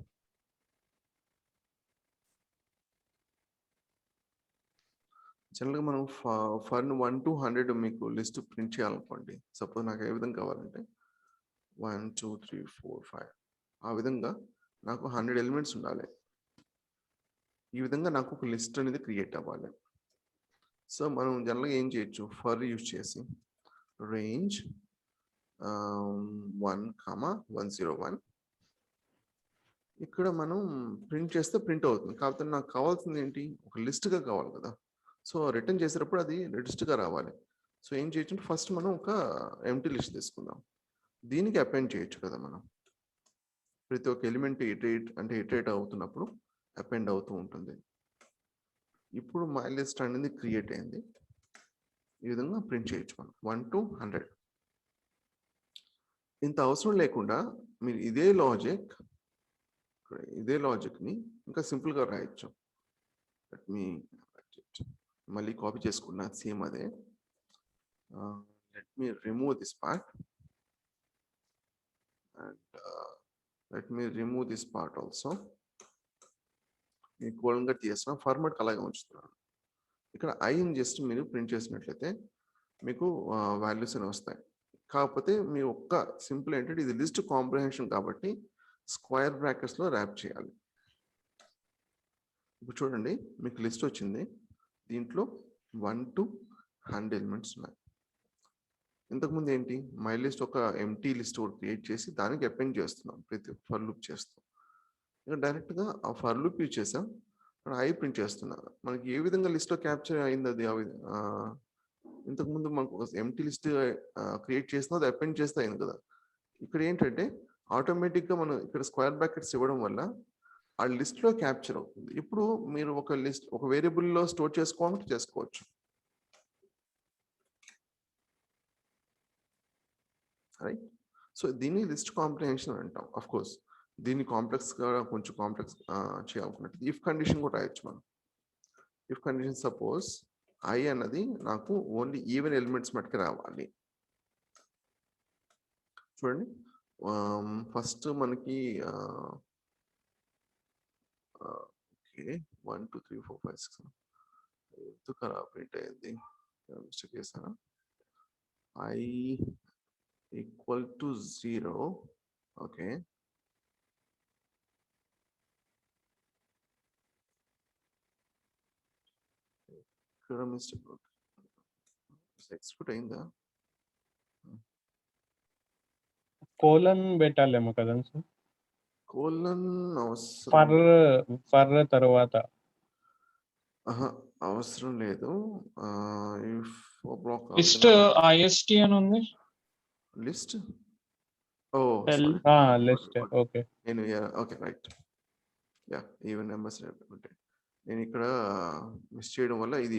జనరల్గా మనం ఫర్ 1 to 100 మీకు లిస్ట్ ప్రింట్ చేయాలనుకోండి. సపోజ్ నాకు ఏ విధంగా కావాలంటే 1 2 3 4 5, ఆ విధంగా నాకు 100 ఎలిమెంట్స్ ఉండాలి. ఈ విధంగా నాకు ఒక లిస్ట్ అనేది క్రియేట్ అవ్వాలి. సో మనం జనరల్గా ఏం చేయొచ్చు, ఫర్ యూజ్ చేసి రేంజ్ 1,101 ఇక్కడ మనం ప్రింట్ చేస్తే ప్రింట్ అవుతుంది. కాకపోతే నాకు కావాల్సింది ఏంటి, ఒక లిస్ట్గా కావాలి కదా. సో రిటర్న్ చేసేటప్పుడు అది లిస్ట్గా రావాలి. సో ఏం చేయొచ్చు, ఫస్ట్ మనం ఒక ఎంటీ లిస్ట్ తీసుకుందాం. దీనికి అపెండ్ చేయొచ్చు కదా మనం. ప్రతి ఒక్క ఎలిమెంట్ ఇటరేట్ అవుతున్నప్పుడు అపెండ్ అవుతూ ఉంటుంది. ఇప్పుడు మై లిస్ట్ అనేది క్రియేట్ అయింది. ఈ విధంగా ప్రింట్ చేయొచ్చు మనం 1 to 100. ఇంత అవసరం లేకుండా మీరు ఇదే లాజిక్ని ఇంకా సింపుల్గా రాయొచ్చు. లెట్ మీ మళ్ళీ కాపీ చేసుకున్నా సేమ్ అదే. Let me remove this part and let me remove this part also. ఈక్వల్గా తీసిన ఫార్మాట్ అలాగే ఉంచుతున్నాను. ఇక్కడ ఐని జస్ట్ మీరు ప్రింట్ చేసినట్లయితే మీకు వాల్యూస్ అని వస్తాయి. కాకపోతే మీ ఒక్క సింపుల్ ఏంటంటే ఇది లిస్ట్ కాంప్రిహెన్షన్ కాబట్టి స్క్వేర్ బ్రాకెట్స్లో ర్యాప్ చేయాలి. ఇప్పుడు చూడండి, మీకు లిస్ట్ వచ్చింది, దీంట్లో 1 to 100 ఎలిమెంట్స్ ఉన్నాయి. ఇంతకుముందు ఏంటి, మై లిస్ట్ ఒక ఎంటీ లిస్ట్ క్రియేట్ చేసి దానికి అపెండ్ చేస్తున్నాం, ప్రతి ఫర్ లూప్ చేస్తాం. ఇక డైరెక్ట్గా ఆ ఫర్ లూప్ యూజ్ చేసాం, ఐ ప్రింట్ చేస్తున్నా. మనకి ఏ విధంగా లిస్ట్లో క్యాప్చర్ అయింది అది, ఇంతకుముందు మనకు ఎంటీ లిస్ట్ క్రియేట్ చేసినా అది అపెండ్ చేస్తే అయింది కదా. ఇక్కడ ఏంటంటే ఆటోమేటిక్గా మనం ఇక్కడ స్క్వేర్ బ్రాకెట్స్ ఇవ్వడం వల్ల ఆ లిస్ట్లో క్యాప్చర్ అవుతుంది. ఇప్పుడు మీరు ఒక లిస్ట్ ఒక వేరియబుల్లో స్టోర్ చేసుకోవచ్చు. రైట్. సో దీన్ని లిస్ట్ కాంప్రిహెన్షన్ అంటాం. అఫ్ కోర్స్ దీన్ని కాంప్లెక్స్గా కొంచెం కాంప్లెక్స్ చేయాలనుకున్నట్టు ఇఫ్ కండిషన్ కూడా రాయొచ్చు మనం. ఇఫ్ కండిషన్ సపోజ్ ఐ అన్నది నాకు ఓన్లీ ఈవెన్ ఎలిమెంట్స్ మటుకు రావాలి. చూడండి ఫస్ట్ మనకి ఓకే 1 2 3 4 5 6 ఎందుకు అలా ప్రింట్ అయ్యింది, మిస్టేక్ చేశాను. I equal to 0. ఓకే, ఇక్కడ మిస్టేక్ ఎక్స్క్యూట్ అయిందా? కోలన్ పెట్టాలేమో కదా సార్, కోలన్ అవసరం ఫర్ తర్వాత. అవసరం లేదు. లిస్ట్ IST అని ఉంది. List list. ఓకే, నేను okay right, yeah even numbers ఉంటాయి. నేను ఇక్కడ మిస్ చేయడం వల్ల ఇది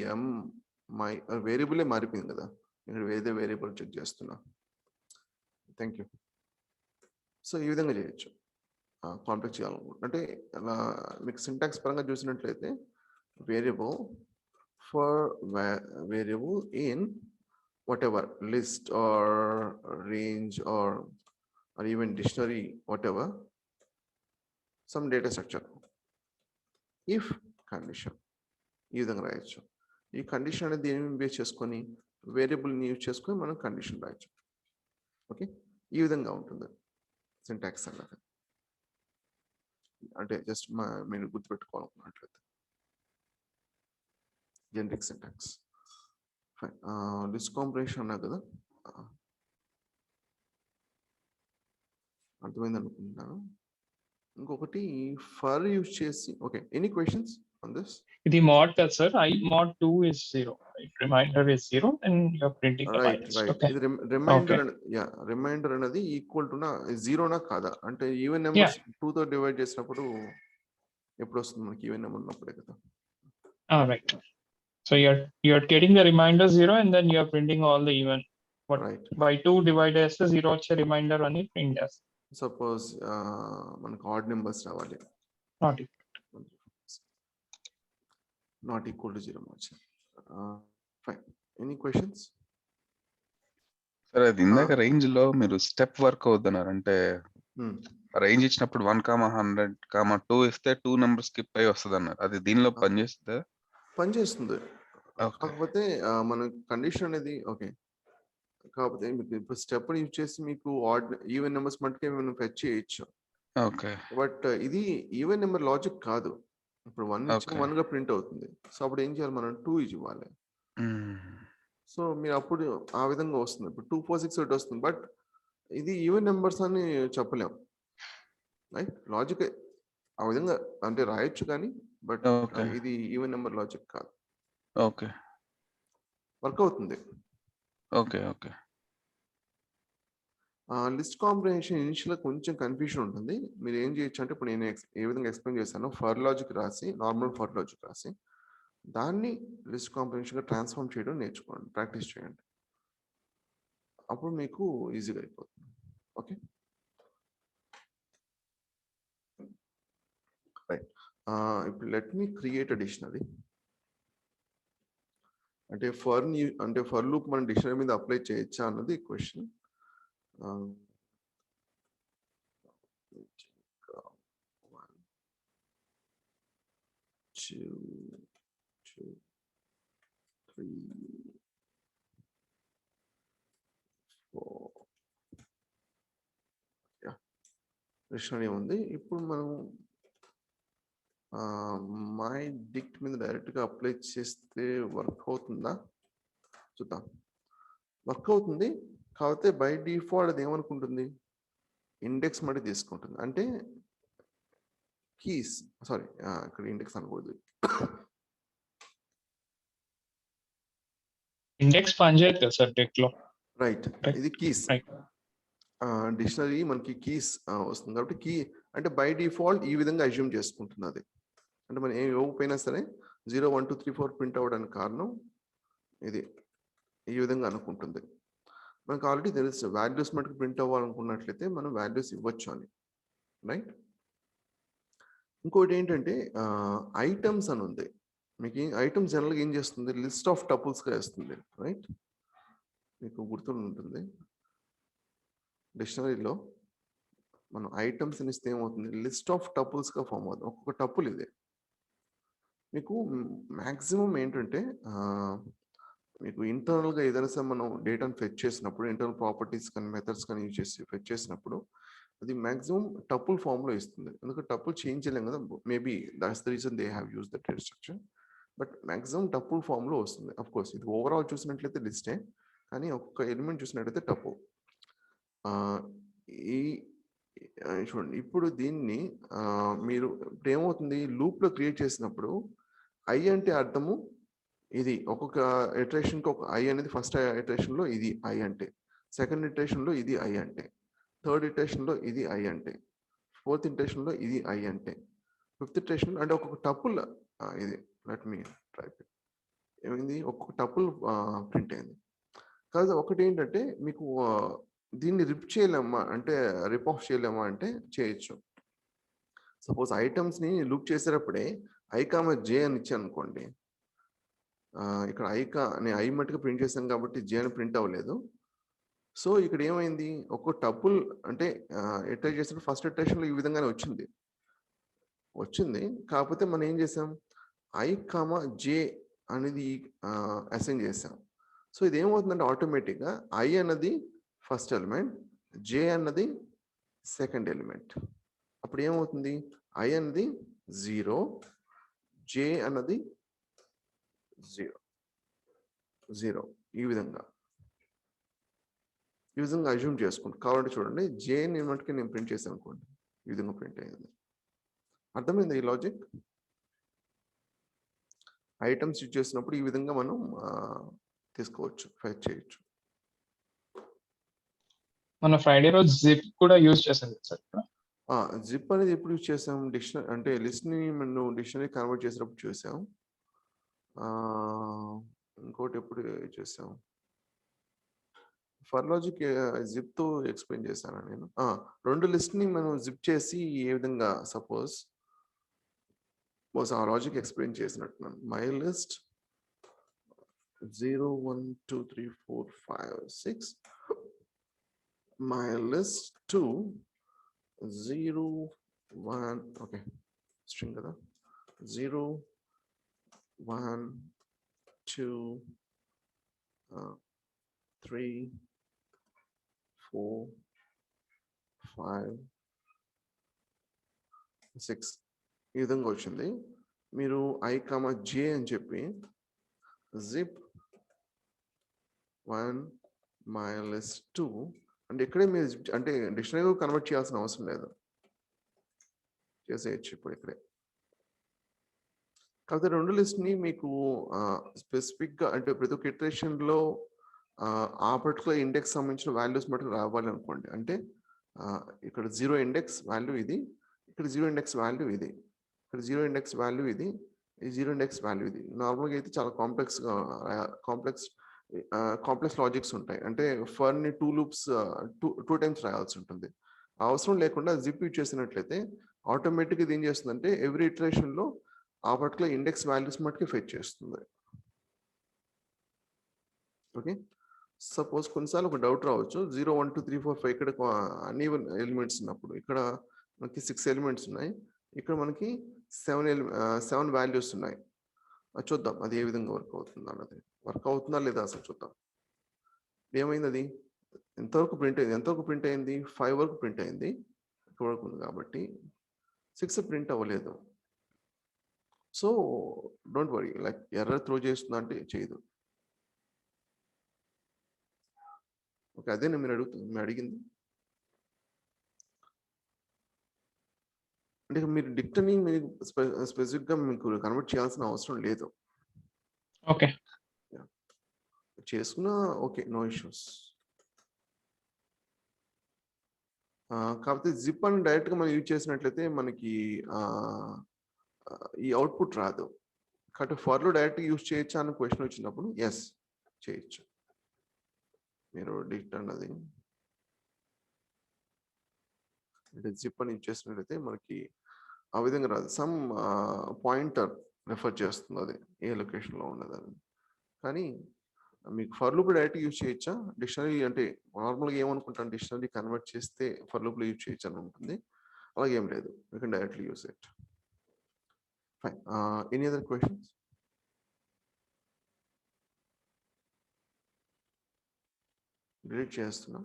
మై వేరియబులే మారిపోయింది కదా, నేను వేరే వేరియబుల్ చెక్ చేస్తున్నా. Thank you. సో ఈ విధంగా చేయొచ్చు కాంప్లెక్స్ చేయాలనుకుంటున్నా. అంటే అలా మీకు సింటాక్స్ పరంగా చూసినట్లయితే variable for variable in whatever list or range or even dictionary whatever some data structure. If condition ఈ విధంగా రాయొచ్చు. ఈ కండిషన్ అనేది దేని బేస్ చేసుకొని వేరియబుల్ని యూజ్ చేసుకొని మనం కండిషన్ రాయొచ్చు. ఓకే, ఈ విధంగా ఉంటుంది సింటాక్స్ అన్నది. అంటే జస్ట్ మీరు గుర్తుపెట్టుకోవాలనుకున్నట్లయితే generic syntax. Fine, list comprehension అన్నా కదా, అర్థమైంది అనుకుంటున్నాను. ఇంకొకటి ఫర్ యూజ్ చేసి, okay any questions on this? ఇది మోడ్ కదా sir, I mod 2 is 0, remainder is 0 and you're printing the right minus. Right. Okay. ఇది రిమైండర్, యా రిమైండర్ అనేది ఈక్వల్ టు జీరోనా కాదా అంటే ఈవెన్ నెంబర్స్ 2 తో డివైడ్ చేసినప్పుడు ఎప్పుడు వస్తుంది మనకి? ఈవెన్ నెంబర్ ఉన్నప్పుడే కదా. Right. So you're getting the remainder 0 and then you're printing all the even. What right. by 2 divided చేస్తే 0 వచ్చే రిమైండర్ అని ప్రింట్ చేస్తాం. సపోజ్ మనకు ఆడ్ నెంబర్స్ రావాలి, Not it. Not equal to 0 వచ్చి. Fine, any questions? సరే, అది ఇందాక రేంజ్ లో మీరు స్టెప్ వర్క్ అవుతున్నారు అంటే రేంజ్ ఇచ్చినప్పుడు 1,100,2 ఇస్తే 2 నెంబర్ స్కిప్ అయ్యి వస్తుంది అన్నారు. అది దీనిలో పనిచేస్తుందా? పనిచేస్తుంది, కాకపోతే మన కండిషన్ అనేది ఓకే. కాకపోతే మీకు ఇప్పుడు స్టెప్ యూజ్ చేసి మీకు ఆడ్ ఈవెన్ నెంబర్స్ మట్టుకే మనం ఫెచ్ చేయొచ్చు. ఓకే, బట్ ఇది ఈవెన్ నెంబర్ లాజిక్ కాదు. ఇప్పుడు 1 Okay. 1 గా ప్రింట్ అవుతుంది. సో అప్పుడు ఏం చేయాలి, మనం 2 ఇవ్వాలి. సో మీరు అప్పుడు ఆ విధంగా వస్తుంది. ఇప్పుడు 2 4 6 8 వస్తుంది, బట్ ఇది ఈవెన్ నెంబర్స్ అని చెప్పలేం. రైట్, లాజిక్ ఆ విధంగా అంటే రాయొచ్చు కానీ, బట్ Okay. ఇది ఈవెన్ నెంబర్ లాజిక్ కాదు. ఓకే, వర్క్ అవుతుంది. Okay, okay. List comprehension initial కొంచెం కన్ఫ్యూషన్ ఉంటుంది. మీరు ఏం చేయొచ్చు అంటే, ఇప్పుడు నేను ఏ విధంగా ఎక్స్ప్లెయిన్ చేశాను, ఫర్ లాజిక్ రాసి, నార్మల్ ఫర్ లాజిక్ రాసి దాన్ని లిస్ట్ కాంప్రిహెన్షన్గా ట్రాన్స్ఫార్మ్ చేయడం నేర్చుకోండి, ప్రాక్టీస్ చేయండి. అప్పుడు మీకు ఈజీగా అయిపోతుంది. Okay right. ఇప్పుడు let me create a dictionary. అంటే ఫర్ లూప్ మన డిక్షనరీ మీద అప్లై చేయొచ్చా అన్నది క్వశ్చన్. డిక్షనరీ ఉంది. ఇప్పుడు మనం మై డిక్ట్ మీద డైరెక్ట్గా అప్లై చేస్తే వర్క్ అవుతుందా చూద్దాం. వర్క్ అవుతుంది, కాకపోతే బై డిఫాల్ట్ అది ఏమనుకుంటుంది, ఇండెక్స్ మట్టి తీసుకుంటుంది. అంటే కీస్, సారీ ఇక్కడ ఇండెక్స్ అనకూడదు, ఇండెక్స్ పనిచేయదు కదా సార్ డెక్ లో. రైట్, ఇది కీస్. Right. డిక్షనరీ మనకి కీస్ వస్తుంది కాబట్టి కీ అంటే బై డిఫాల్ట్ ఈ విధంగా అజ్యూమ్ చేసుకుంటుంది అది. అంటే మనం ఏం ఇవ్వకపోయినా సరే 0 1 2 3 4 ప్రింట్ అవ్వడానికి కారణం ఇది, ఈ విధంగా అనుకుంటుంది. మనకు ఆల్రెడీ తెలుసు వాల్యూస్ మటుకు ప్రింట్ అవ్వాలనుకున్నట్లయితే మనం వాల్యూస్ ఇవ్వచ్చు అని, రైట్. ఇంకోటి ఏంటంటే ఐటమ్స్ అని ఉంది. మీకు ఐటమ్స్ జనరల్గా ఏం చేస్తుంది, లిస్ట్ ఆఫ్ టపుల్స్గా వేస్తుంది, రైట్? మీకు గుర్తుంటుంది డిక్షనరీలో మనం ఐటమ్స్ అని ఇస్తే ఏమవుతుంది, లిస్ట్ ఆఫ్ టపుల్స్గా ఫామ్ అవుతుంది. ఒక్కొక్క టపుల్ ఇది మీకు మ్యాక్సిమం ఏంటంటే మీకు ఇంటర్నల్గా ఏదైనా సరే మనం డేటాను ఫెచ్ చేసినప్పుడు, ఇంటర్నల్ ప్రాపర్టీస్ కానీ మెథడ్స్ కానీ యూజ్ చేసి ఫెచ్ చేసినప్పుడు అది మ్యాక్సిమం టపుల్ ఫామ్లో ఇస్తుంది. ఎందుకంటే టపుల్ చేంజ్ చేయలేం కదా, maybe that's the reason they have use the data structure. But maximum tuple ఫామ్లో వస్తుంది. అఫ్ కోర్స్ ఇది ఓవరాల్ చూసినట్లయితే లిస్టే, కానీ ఒక్కొక్క ఎలిమెంట్ చూసినట్లయితే టపుల్. ఈ చూడండి ఇప్పుడు దీన్ని మీరు ఇప్పుడు ఏమవుతుంది, లూప్లో క్రియేట్ చేసినప్పుడు ఐ అంటే అర్థము ఇది, ఒక్కొక్క ఇటరేషన్కి ఒక ఐ అనేది ఫస్ట్ ఇటరేషన్లో ఇది ఐ అంటే, సెకండ్ ఇటరేషన్లో ఇది ఐ అంటే, థర్డ్ ఇటరేషన్లో ఇది ఐ అంటే, ఫోర్త్ ఇటరేషన్లో ఇది ఐ అంటే, ఫిఫ్త్ ఇటరేషన్ అంటే ఒక్కొక్క టపుల్ ఇది లెట్ మీ ట్రై ఏమైంది, ఒక్కొక్క టపుల్ ప్రింట్ అయింది. కాదు ఒకటి ఏంటంటే మీకు దీన్ని రిప్ చేయలేమా అంటే, రిప్ ఆఫ్ చేయలేమా అంటే చేయొచ్చు. సపోజ్ ఐటమ్స్ని లూప్ చేసేటప్పుడే ఐ కామ జే అని ఇచ్చాను అనుకోండి, ఇక్కడ నేను ఐ మట్టుకు ప్రింట్ చేశాను కాబట్టి జే అని ప్రింట్ అవ్వలేదు. సో ఇక్కడ ఏమైంది, ఒక్కో టపుల్ అంటే ఎట్లా చేసినప్పుడు ఫస్ట్ ఇటరేషన్లో ఈ విధంగానే వచ్చింది. కాకపోతే మనం ఏం చేసాం, ఐ కామ జే అనేది అసైన్ చేసాం. సో ఇది ఏమవుతుందంటే ఆటోమేటిక్గా ఐ అన్నది ఫస్ట్ ఎలిమెంట్, జే అన్నది సెకండ్ ఎలిమెంట్. అప్పుడు ఏమవుతుంది, ఐ అన్నది 0, జే అన్నది 0 ఈ విధంగా అజ్యూమ్ చేసుకుంటాం. కావాలంటే చూడండి, జే మటుకు నేను ప్రింట్ చేశాను అనుకోండి, ఈ విధంగా ప్రింట్ అయ్యింది. అర్థమైంది ఈ లాజిక్? ఐటమ్స్ యూజ్ చేసినప్పుడు ఈ విధంగా మనం తీసుకోవచ్చు, ఫెచ్ చేయొచ్చు. మన ఫ్రైడే రోజు జిప్ కూడా యూజ్ చేసాం సార్. జిప్ అనేది ఎప్పుడు యూజ్ చేసాం, డిక్షనరీ అంటే లిస్ట్ని మనం డిక్షనరీ కన్వర్ట్ చేసినప్పుడు చూసాం. ఇంకోటి ఎప్పుడు చేసాం, ఫర్ లాజిక్ జిప్తో ఎక్స్ప్లెయిన్ చేశాను నేను. రెండు లిస్ట్ని మనం జిప్ చేసి ఏ విధంగా సపోజ్ ఆ లాజిక్ ఎక్స్ప్లెయిన్ చేసినట్టున్నాను. My list 0 1 2 3 4 5 6, my list 2 0 1, okay string కదా, 0 1 2 3 4 5 6 ఈ విధంగా వచ్చింది. మీరు ఐ కామ జే అని చెప్పి జిప్ 1 మై లిస్ట్ 2 అంటే ఇక్కడే మీరు అంటే డిక్షనరీ కన్వర్ట్ చేయాల్సిన అవసరం లేదు, చేసేయచ్చు ఇప్పుడు ఇక్కడే. కాకపోతే రెండు లిస్ట్ని మీకు స్పెసిఫిక్గా అంటే ప్రతి ఒక్క ఇటరేషన్లో ఆ పర్టికులర్ ఇండెక్స్ సంబంధించిన వాల్యూస్ మటుకు రావాలి అనుకోండి. అంటే ఇక్కడ 0 ఇండెక్స్ వాల్యూ ఇది, ఇక్కడ 0 ఇండెక్స్ వాల్యూ ఇది, ఇక్కడ 0 ఇండెక్స్ వాల్యూ ఇది, ఈ 0 ఇండెక్స్ వాల్యూ ఇది. నార్మల్గా అయితే చాలా కాంప్లెక్స్ లాజిక్స్ ఉంటాయి. అంటే ఫర్ని 2 లూప్స్ 2 టైమ్స్ రాయాల్సి ఉంటుంది. అవసరం లేకుండా జిప్ యూజ్ చేసినట్లయితే ఆటోమేటిక్గా ఇది ఏం చేస్తుందంటే ఎవ్రీ ఇటరేషన్లో ఆ పర్టికులర్ ఇండెక్స్ వాల్యూస్ మటుకు ఫెచ్ చేస్తుంది. ఓకే, సపోజ్ కొన్నిసార్లు ఒక డౌట్ రావచ్చు, 0 1 2 3 4 5 ఇక్కడ అన్ఈవెన్ ఎలిమెంట్స్ ఉన్నప్పుడు, ఇక్కడ మనకి 6 ఎలిమెంట్స్ ఉన్నాయి, ఇక్కడ మనకి 7 వాల్యూస్ ఉన్నాయి. చూద్దాం అది ఏ విధంగా వర్క్ అవుతుంది అన్నది. వర్క్ అవుతుందా లేదా అసలు చూద్దాం. ఏమైంది, అది ఎంతవరకు ప్రింట్ అయింది 5 వరకు ప్రింట్ అయింది, ఇక్కడ వరకు ఉంది కాబట్టి 6 ప్రింట్ అవ్వలేదు. So don't worry, like error throw చేస్తుందా అంటే చేయదు. ఓకే, అదే మీరు అడిగింది. అంటే మీరు డిక్టని మీరు స్పెసిఫిక్గా మీకు కన్వర్ట్ చేయాల్సిన అవసరం లేదు. ఓకే, చేసుకున్నా ఓకే, నో ఇష్యూస్. కాకపోతే జిప్ అని డైరెక్ట్గా మనం యూజ్ చేసినట్లయితే మనకి ఈ అవుట్పుట్ రాదు. కాబట్టి ఫర్లో డైరెక్ట్గా యూజ్ చేయొచ్చా అని క్వశ్చన్ వచ్చినప్పుడు ఎస్ చేయొచ్చు. మీరు డిక్ట్ అన్నది అంటే జిప్ అని యూజ్ చేసినట్లయితే మనకి ఆ విధంగా రాదు. సమ్ పాయింటర్ రెఫర్ చేస్తుంది అది ఏ లొకేషన్లో ఉన్నదని. కానీ మీకు ఫర్ లూప్ డైరెక్ట్ యూజ్ చేయొచ్చా? డిక్షనరీ అంటే నార్మల్గా ఏమనుకుంటాను, డిక్షనరీ కన్వర్ట్ చేస్తే ఫర్ లూప్లో యూజ్ చేయొచ్చు అని ఉంటుంది. అలాగే ఏం లేదు, you can directly use it. Fine. Any other questions? Delete చేస్తున్నా.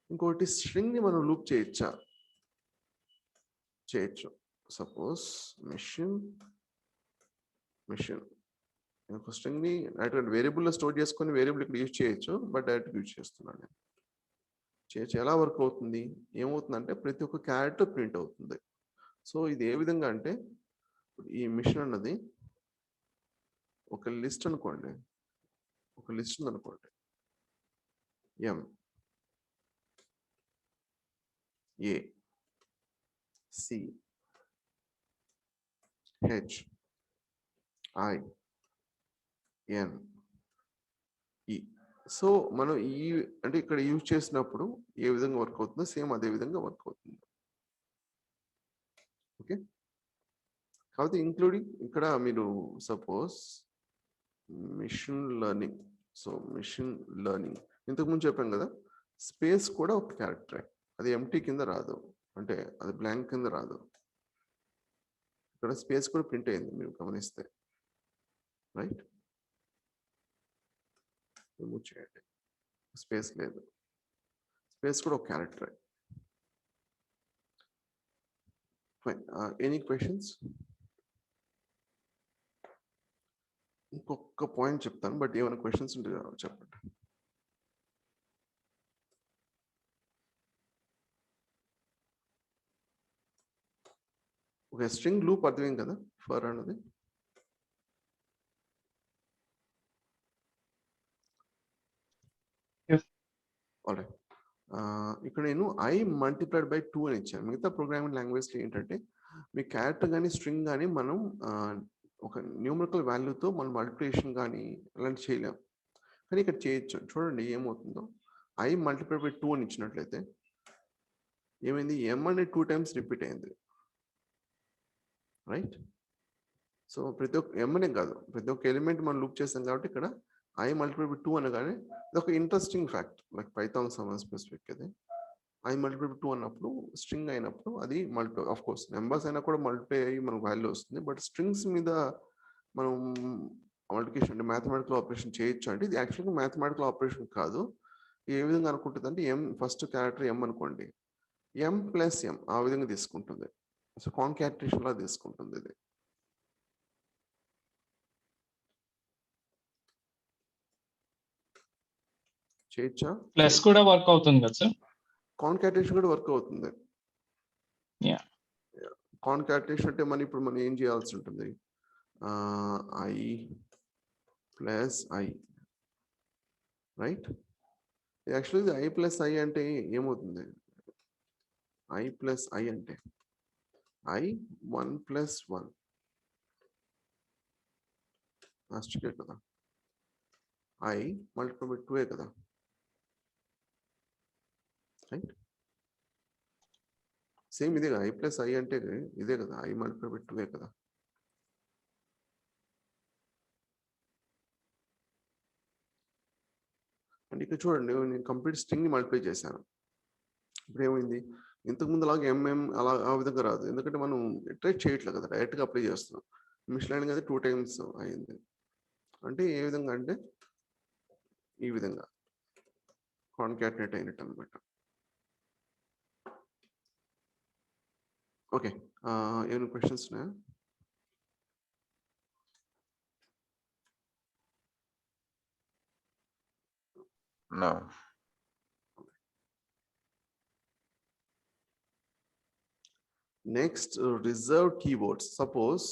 ఇంకోటి స్ట్రింగ్ని మనం లూప్ చేయొచ్చా? చేయొచ్చు. సపోజ్ మెషిన్ ఒక స్ట్రింగ్ని డైరెక్ట్ వేరియబుల్లో స్టోర్ చేసుకొని వేరియబుల్ ఇక్కడ యూజ్ చేయొచ్చు, బట్ డైరెక్ట్ యూజ్ చేస్తున్నాను నేను. చేయొచ్చు. ఎలా వర్క్ అవుతుంది? ఏమవుతుందంటే ప్రతి ఒక్క క్యారెక్టర్ ప్రింట్ అవుతుంది. సో ఇది ఏ విధంగా అంటే, ఈ మిషన్ అన్నది ఒక లిస్ట్ అనుకోండి, ఒక లిస్ట్ ఉందనుకోండి, M A C H I N E. So మనం ఈ అంటే ఇక్కడ యూజ్ చేసినప్పుడు ఏ విధంగా వర్క్ అవుతుందో సేమ్ అదే విధంగా వర్క్ అవుతుంది. ఓకే, కాబట్టి ఇంక్లూడింగ్ ఇక్కడ మీరు suppose machine learning. So machine learning ఇంతకుముందు చెప్పాం కదా, స్పేస్ కూడా ఒక క్యారెక్టర్, అది ఎంటీ కింద రాదు, అంటే అది బ్లాంక్ కింద రాదు. ఇక్కడ స్పేస్ కూడా ప్రింట్ అయింది మీరు గమనిస్తే, రైట్? రిమూవ్ చేయండి, స్పేస్ లేదు, స్పేస్ కూడా ఒక క్యారెక్టర్. ఫైన్. Any questions? ఇంకొక పాయింట్ చెప్తాను, బట్ ఏమైనా క్వశ్చన్స్ ఉంటే చెప్పండి. ఒక స్ట్రింగ్ లూప్ అర్థం కదా ఫర్ అన్నది. ఆల్రైట్. ఇక్కడ నేను ఐ మల్టిప్లైడ్ బై 2 అని ఇచ్చాను. మిగతా ప్రోగ్రామింగ్ లాంగ్వేజ్లో ఏంటంటే మీ క్యారెక్టర్ కానీ స్ట్రింగ్ కానీ మనం ఒక న్యూమరికల్ వాల్యూతో మనం మల్టిప్లికేషన్ కానీ అలాంటి చేయలేం, కానీ ఇక్కడ చేయొచ్చు. చూడండి ఏమవుతుందో. ఐ మల్టిప్లైడ్ బై 2 అని ఇచ్చినట్లయితే ఏమైంది, ఎం అనేది 2 times రిపీట్ అయింది, రైట్? సో ప్రతి ఒక్క ఎం అనే కాదు, ప్రతి ఒక్క ఎలిమెంట్ మనం లూప్ చేస్తాం కాబట్టి ఇక్కడ ఐ మల్టిప్లైడ్ బై 2 అనగానే ఇది ఒక ఇంట్రెస్టింగ్ ఫ్యాక్ట్, లైక్ పైథాన్ సంబంధించిన స్పెసిఫిక్. అది ఐ మల్టిప్లైడ్ బై 2 అన్నప్పుడు స్ట్రింగ్ అయినప్పుడు అది మల్టిప్లై, ఆఫ్ కోర్స్ నెంబర్స్ అయినా కూడా మల్టిప్లై అయ్యి మనకు వాల్యూ వస్తుంది, బట్ స్ట్రింగ్స్ మీద మనం మల్టిప్లికేషన్ అంటే మ్యాథమెటికల్ ఆపరేషన్ చేయొచ్చు. అంటే ఇది యాక్చువల్గా మ్యాథమెటికల్ ఆపరేషన్ కాదు. ఏ విధంగా అనుకుంటుంది అంటే ఎం ఫస్ట్ క్యారెక్టర్ ఎం అనుకోండి, ఎం ప్లస్ ఎం ఆ విధంగా తీసుకుంటుంది. సో కాన్కాటినేషన్ లా తీసుకుంటుంది ఇది. చేయొచ్చా? ప్లస్ కూడా వర్క్ అవుతుంది కదా సార్? కాన్కాటినేషన్ కూడా వర్క్ అవుతుంది. యా, కాన్కాటినేషన్ అంటే మనం ఇప్పుడు మనం ఏం చేయాల్సి ఉంటుంది, I plus I, right? Actually I plus I అంటే ఏమవుతుంది, ఐ ప్లస్ ఐ అంటే ఐ 1 + 1 లాస్ట్కే కదా, ఐ మల్టిప్లై బై 2 కదా, రైట్? సేమ్ ఇదే కదా, ఐ ప్లస్ ఐ అంటే ఇదే కదా, ఐ మల్టిప్లై బై 2 కదా. అంటే ఇక్కడ చూడండి, నేను కంప్లీట్ స్ట్రింగ్ ని మల్టిప్లై చేశాను. ఇప్పుడు ఏమైంది, ఇంతకుముందు అలాగే ఎంఎం అలా ఆ విధంగా రాదు, ఎందుకంటే మనం ఇటరేట్ చేయట్లేదు కదా, డైరెక్ట్గా అప్లై చేస్తున్నాం. మిషన్ లెర్నింగ్ అయితే 2 times అయింది. అంటే ఏ విధంగా అంటే ఈ విధంగా కాన్కాటినేట్ అయినట్టు అనమాట. ఓకే, ఏమైనా క్వశ్చన్స్ ఉన్నాయా? No. Next reserve keywords. Suppose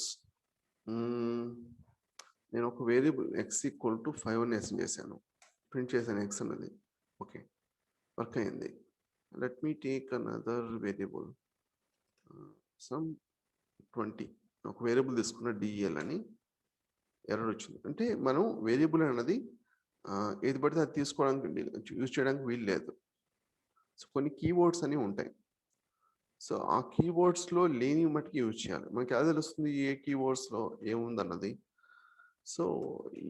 నేను ఒక వేరియబుల్ ఎక్స్ ఈక్వల్ టు 5 అని అసైన్ చేశాను, ప్రింట్ చేశాను ఎక్స్ అన్నది. ఓకే, వర్క్ అయింది. Let me take another variable some 20. ఒక వేరియబుల్ తీసుకున్న డిఎల్ అని ఎర్రర్ వచ్చింది. అంటే మనం వేరియబుల్ అన్నది ఏది పడితే అది తీసుకోవడానికి యూజ్ చేయడానికి వీలు లేదు. సో కొన్ని కీవర్డ్స్ అనేవి ఉంటాయి. సో ఆ కీవర్డ్స్లో లేని మట్టుకి యూజ్ చేయాలి. మనకి ఎలా తెలుస్తుంది ఏ కీవర్డ్స్లో ఏముందన్నది? సో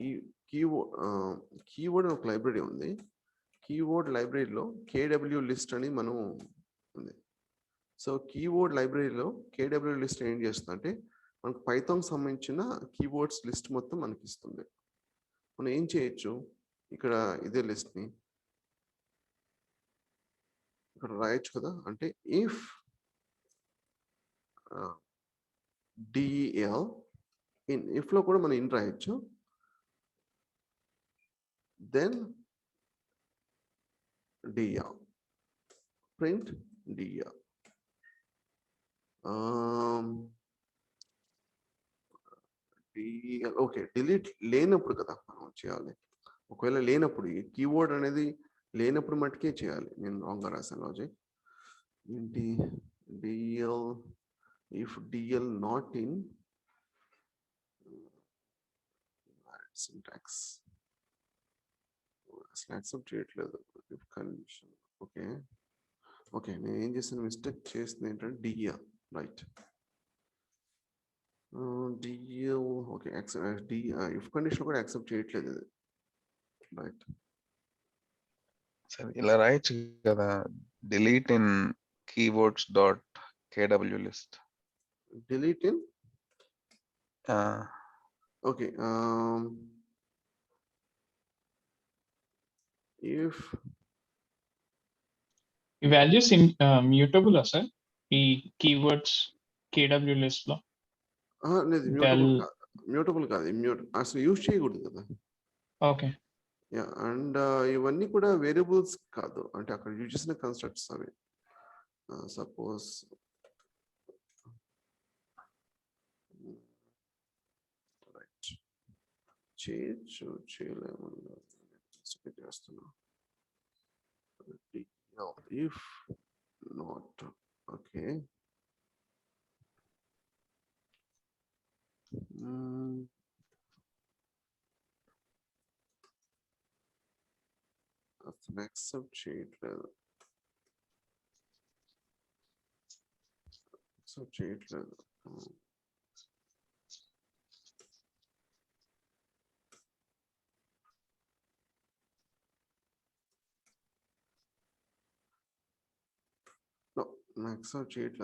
ఈ కీవర్డ్ ఒక లైబ్రరీ ఉంది. కీవర్డ్ లైబ్రరీలో KW లిస్ట్ అని మనం ఉంది. సో కీవర్డ్ లైబ్రరీలో KW లిస్ట్ ఏం చేస్తుందంటే మనకు పైథాన్ సంబంధించిన కీవర్డ్స్ లిస్ట్ మొత్తం మనకి ఇస్తుంది. మనం ఏం చేయొచ్చు, ఇక్కడ ఇదే లిస్ట్ని ఇక్కడ రాయొచ్చు కదా. అంటే ఇఫ్ DEL ఇఫ్లో కూడా మనం ఇన్ రాయొచ్చు. Then DEL print DEL. Okay, delete లేనప్పుడు కదా మనం చేయాలి. ఒకవేళ లేనప్పుడు ఈ కీవర్డ్ అనేది లేనప్పుడు మట్టుకే చేయాలి. నేను రాంగ్గా రాశాను లాజిక్. ఏంటి DEL if DEL not in syntax అసలు యాక్సెప్ట్ చేయట్లేదు if condition. ఓకే ఓకే, నేను ఏం చేసిన మిస్టేక్ చేసింది ఏంటంటే DEL right. DEL okay if condition కూడా యాక్సెప్ట్ చేయట్లేదు ఇది రైట్. సరే ఇలా రాయొచ్చు కదా, delete in keywords dot KW list. Delete in okay if ఈ వాల్యూస్ మ్యూటబుల్ సార్ ఈ కీవర్డ్స్ KW లిస్ట్ లో? లేదు, మ్యూటబుల్ కాదు, అసలు యూజ్ చేయకూడదు కదా. ఓకే. యా, అండ్ ఇవన్నీ కూడా వేరియబుల్స్ కాదు, అంటే అక్కడ యూజ్ చేసిన కన్స్ట్రక్ట్స్ అవి. సపోజ్ రైట్ చేయలేము చేస్తున్నా. ఇఫ్ నాట్ ఓకే అసలు యాక్సెప్ట్ చేయట్లేదు. యాక్సెప్ట్ చేయట్లేదు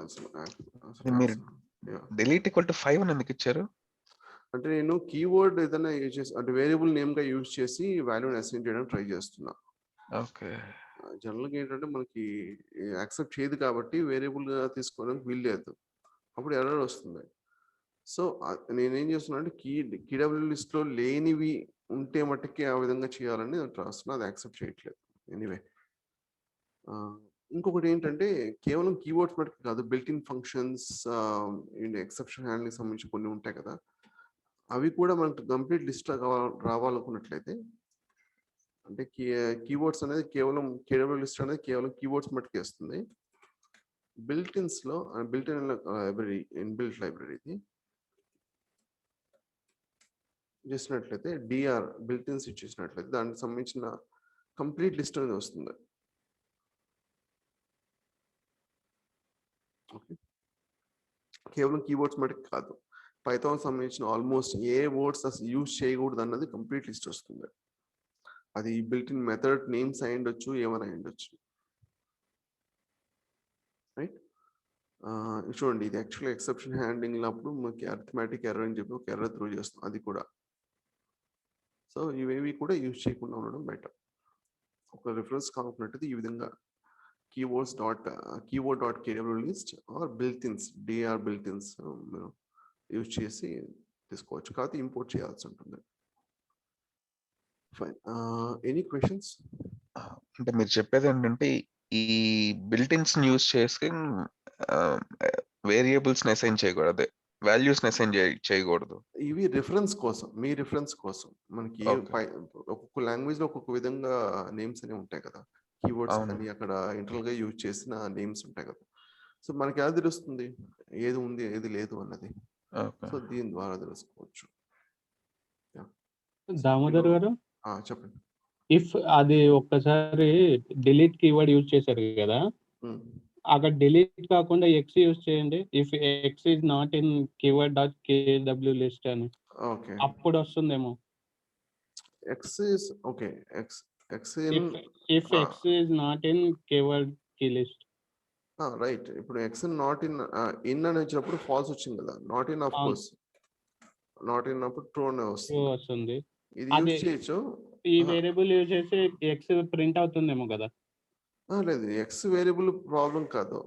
అసలు. మీరు డిలీట్ ఈక్వల్ టు 5 అని ఎందుకు ఇచ్చారు? అంటే నేను కీవర్డ్ ఏదైనా యూజ్ చేసి అంటే వేరియబుల్ నేమ్ గా యూజ్ చేసి వాల్యూని అసైన్ చేయడానికి ట్రై చేస్తున్నా. ఓకే, జనరల్గా ఏంటంటే మనకి యాక్సెప్ట్ చేయదు కాబట్టి వేరియబుల్ గా తీసుకోవడానికి వీల్లేదు, అప్పుడు ఎర్రర్ వస్తుంది. సో నేనేం చేస్తున్నా అంటే KW లిస్ట్ లో లేనివి ఉంటే మట్టుకే ఆ విధంగా చేయాలని రాస్తున్నా, అది యాక్సెప్ట్ చేయట్లేదు. ఎనీవే, ఇంకొకటి ఏంటంటే కేవలం కీవర్డ్స్ మటుకు కాదు, built in functions, exception handling సంబంధించి కొన్ని ఉంటాయి కదా, అవి కూడా మనకు కంప్లీట్ లిస్ట్ రావాలనుకున్నట్లయితే అంటే కీవర్డ్స్ అనేది కేవలం KW లిస్ట్ అనేది కేవలం కీవర్డ్స్ మట్టుకు వేస్తుంది. బిల్ట్ ఇన్ లైబ్రరీ ఇన్బిల్ట్ లైబ్రరీది చేసినట్లయితే DR బిల్ట్ ఇన్స్ ఇచ్చేసినట్లయితే దానికి సంబంధించిన కంప్లీట్ లిస్ట్ అనేది వస్తుంది. ఓకే, కేవలం కీవర్డ్స్ మటుకు కాదు, పైథాన్ సంబంధించిన ఆల్మోస్ట్ ఏ వర్డ్స్ అసలు యూజ్ చేయకూడదు అన్నది కంప్లీట్ లిస్ట్ వస్తుంది. అది బిల్ట్ ఇన్ మెథడ్ నేమ్స్ అయి ఉండొచ్చు, ఏమైనా అయి ఉండొచ్చు. రైట్, చూడండి ఇది యాక్చువల్గా ఎక్సెప్షన్ హ్యాండ్లింగ్ అప్పుడు మనకి అర్థమెటిక్ ఎర్రర్ అని చెప్పి ఒక ఎర్రర్ త్రూ చేస్తాం, అది కూడా. సో ఇవేవి కూడా యూజ్ చేయకుండా ఉండడం బెటర్. ఒక రిఫరెన్స్ కానుకున్నట్టు ఈ విధంగా keyword dot KW list or built ins DR built ins మీరు యూజ్ చేసి తీసుకోవచ్చు, కాకపోతే ఇంపోర్ట్ చేయాల్సి ఉంటుంది. Fine, any questions? అంటే మీరు చెప్పేది ఏంటంటే ఈ బిల్ట్-ఇన్స్ యూజ్ చేసి వేరియబుల్స్ అసైన్ చేయకూడదు, వాల్యూస్ అసైన్ చేయకూడదు. ఇవి రిఫరెన్స్ కోసం, మీ రిఫరెన్స్ కోసం. మనకి ఒక్కొక్క లాంగ్వేజ్ లో ఒక్కొక్క విధంగా నేమ్స్ అనేవి ఉంటాయి కదా, కీవర్డ్స్ అని అక్కడ ఇంటర్నల్ గా యూజ్ చేసిన నేమ్స్ ఉంటాయి కదా. సో మనకి ఎలా తెలుస్తుంది ఏది ఉంది ఏది లేదు అన్నది? సో దీని ద్వారా తెలుసుకోవచ్చు. దామోదర్ గారు చెప్పండి. ఇఫ్ అది ఒక్కసారి డిలీట్ కీవర్డ్ యూజ్ చేశారు కదా, అక్కడ డిలీట్ కాకుండా ఎక్స్ యూజ్ చేయండి. If x is not in keyword dot KW list అని, ఓకే. అప్పుడు వస్తుందేమో. X is okay. X in if x is not in keyword key list. Right. ఇప్పుడు ఎక్స్ నాట్ ఇన్ ఇన్ అని వచ్చినప్పుడు false వచ్చింది కదా. Not in of course, not in అప్పుడు true అనే ట్రూ వస్తుంది. వస్తుంది. ఇది అదే యూజ్ చేయొచ్చు. ఈ వేరియబుల్ యూజ్ చేసి ఎక్స్ ప్రింట్ అవుతుందేమో కదా. లేదు, ఎక్స్ వేరియబుల్ ప్రాబ్లం కాదు.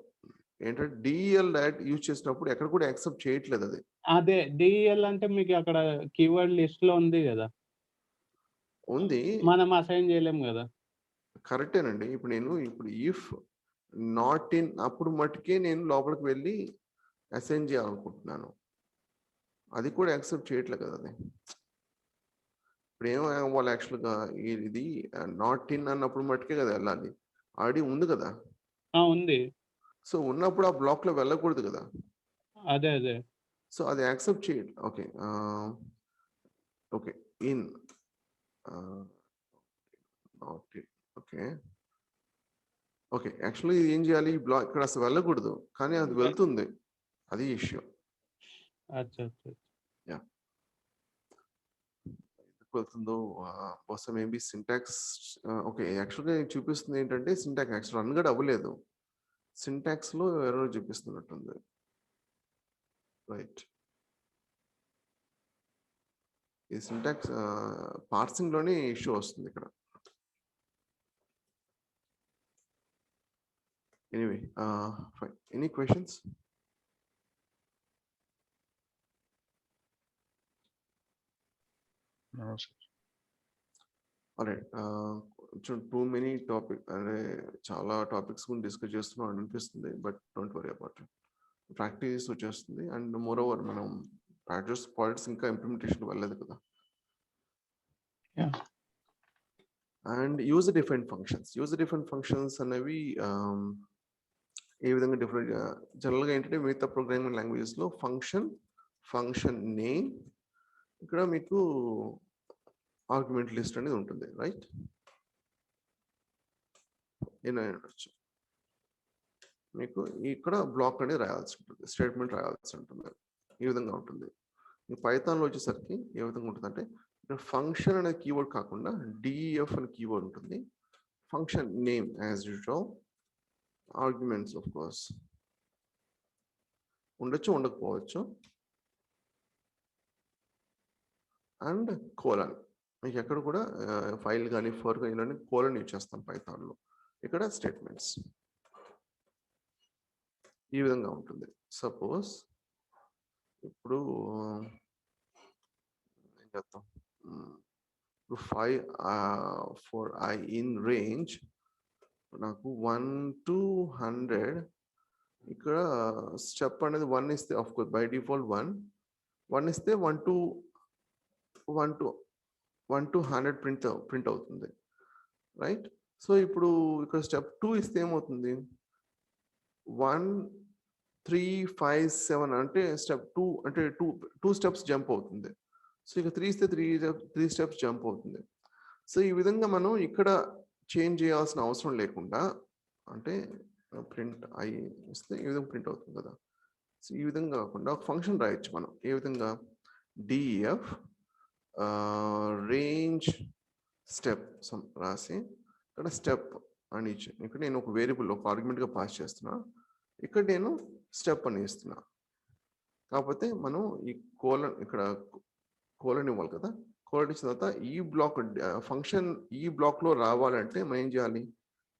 ఏంటంటే డిఎల్ డైరెక్ట్ యూజ్ చేసినప్పుడు ఎక్కడ కూడా యాక్సెప్ట్ చేయట్లేదు అది. అదే డిఎల్ అంటే మీకు అక్కడ కీవర్డ్ లిస్ట్ లో ఉంది కదా, ఉంది. మనం అసైన్ చేయలేం కదా. కరెక్టేనండి. ఇప్పుడు ఇఫ్ నాట్ ఇన్ అప్పుడు మటుకే నేను లోపలికి వెళ్ళి అసైన్ చేయాలనుకుంటున్నాను. అది కూడా యాక్సెప్ట్ చేయట్లేదు కదా అది. ఇప్పుడు ఏమవ్వాలి యాక్చువల్గా, ఇది నాట్ ఇన్ అన్నప్పుడు మటుకే కదా వెళ్ళాలి. ఆల్రెడీ ఉంది కదా. ఉంది. సో ఉన్నప్పుడు ఆ బ్లాక్ లో వెళ్ళకూడదు కదా. అదే సో అది యాక్సెప్ట్ చేయండి. Okay. Okay. In not in. Okay. Okay. Actually ఏం చేయాలి, ఈ బ్లాక్ ఇక్కడ అసలు వెళ్ళకూడదు, కానీ అది వెళ్తుంది. అది ఇష్యూ. యా, వెళ్తుందో బహుశా మేబీ సింటాక్స్. ఓకే. యాక్చువల్గా చూపిస్తుంది ఏంటంటే సింటాక్స్ యాక్చువల్ రన్ కూడా అవ్వలేదు. సింటాక్స్ లో ఎర్రర్ చూపిస్తున్నట్టుంది. రైట్. ఈ సింటాక్స్ పార్సింగ్ లోనే ఇష్యూ వస్తుంది ఇక్కడ. Anyway, fine. Any questions? No, sir. Alright. Too many topic అంటే చాలా టాపిక్స్ గురించి డిస్కస్ చేస్తున్నాం అనిపిస్తుంది, but don't worry about it. Practice వచ్చేస్తుంది. అండ్ మోర్ ఓవర్ మనం ప్రాక్టీస్ పాయింట్స్ ఇంకా ఇంప్లిమెంటేషన్ వెళ్ళలేదు కదా. అండ్ యూజ్ డిఫరెంట్ ఫంక్షన్స్ అనేవి ఏ విధంగా డిఫరెంట్ జనరల్గా ఏంటంటే మిగతా ప్రోగ్రామింగ్ లాంగ్వేజెస్ లో ఫంక్షన్ నేమ్, ఇక్కడ మీకు ఆర్గ్యుమెంట్ లిస్ట్ అనేది ఉంటుంది. రైట్. ఏనొచ్చు మీకు ఇక్కడ బ్లాక్ అనేది రాయాల్సి ఉంటుంది, స్టేట్మెంట్ రాయాల్సి ఉంటుంది. ఈ విధంగా ఉంటుంది. ఈ పైథాన్లో వచ్చేసరికి ఏ విధంగా ఉంటుంది అంటే, ఇక్కడ ఫంక్షన్ అనే కీవర్డ్ కాకుండా డిఎఫ్ అనే కీవర్డ్ ఉంటుంది. Function name as usual, arguments of course ఉండొచ్చు, ఉండకపోవచ్చు, అండ్ కోలన్. మీకు ఎక్కడ కూడా ఫైల్ కానీ ఫోర్ కానీ కోలన్ యూజ్ చేస్తాం పైథాన్లో. ఇక్కడ స్టేట్మెంట్స్ ఈ విధంగా ఉంటుంది. సపోజ్ ఇప్పుడు ఏం చేద్దాం, ఇప్పుడు 5 ఫర్ ఐ ఇన్ రేంజ్ నాకు 1 to 100. ఇక్కడ స్టెప్ అనేది 1 ఇస్తే ఆఫ్ కోర్స్ బై డిఫాల్ట్ 1 ఇస్తే 1 to 100 ప్రింట్ అవుతుంది. రైట్. సో ఇప్పుడు ఇక్కడ స్టెప్ 2 ఇస్తే ఏమవుతుంది, 1 3 5 7 అంటే స్టెప్ 2 అంటే 2 స్టెప్స్ జంప్ అవుతుంది. సో ఇక 3 ఇస్తే 3 స్టెప్స్ జంప్ అవుతుంది. సో ఈ విధంగా మనం ఇక్కడ చేంజ్ చేయాల్సిన అవసరం లేకుండా, అంటే ప్రింట్ ఐ ఇస్తే ఈ విధంగా ప్రింట్ అవుతుంది కదా. సో ఈ విధంగా కాకుండా ఒక ఫంక్షన్ రాయొచ్చు మనం. ఏ విధంగా, డిఎఫ్ రేంజ్ స్టెప్ రాసి ఇక్కడ స్టెప్ అని ఇచ్చి, ఇక్కడ నేను ఒక వేరియబుల్ ఒక ఆర్గ్యుమెంట్గా పాస్ చేస్తున్నా, ఇక్కడ నేను స్టెప్ అని ఇస్తున్నా. కాకపోతే మనం ఈ కోలన్ ఇక్కడ కోలన్ ఇవ్వాలి కదా. కోలన్ ఇచ్చిన తర్వాత ఈ బ్లాక్ ఫంక్షన్ ఈ బ్లాక్ లో రావాలంటే మనం ఏం చేయాలి,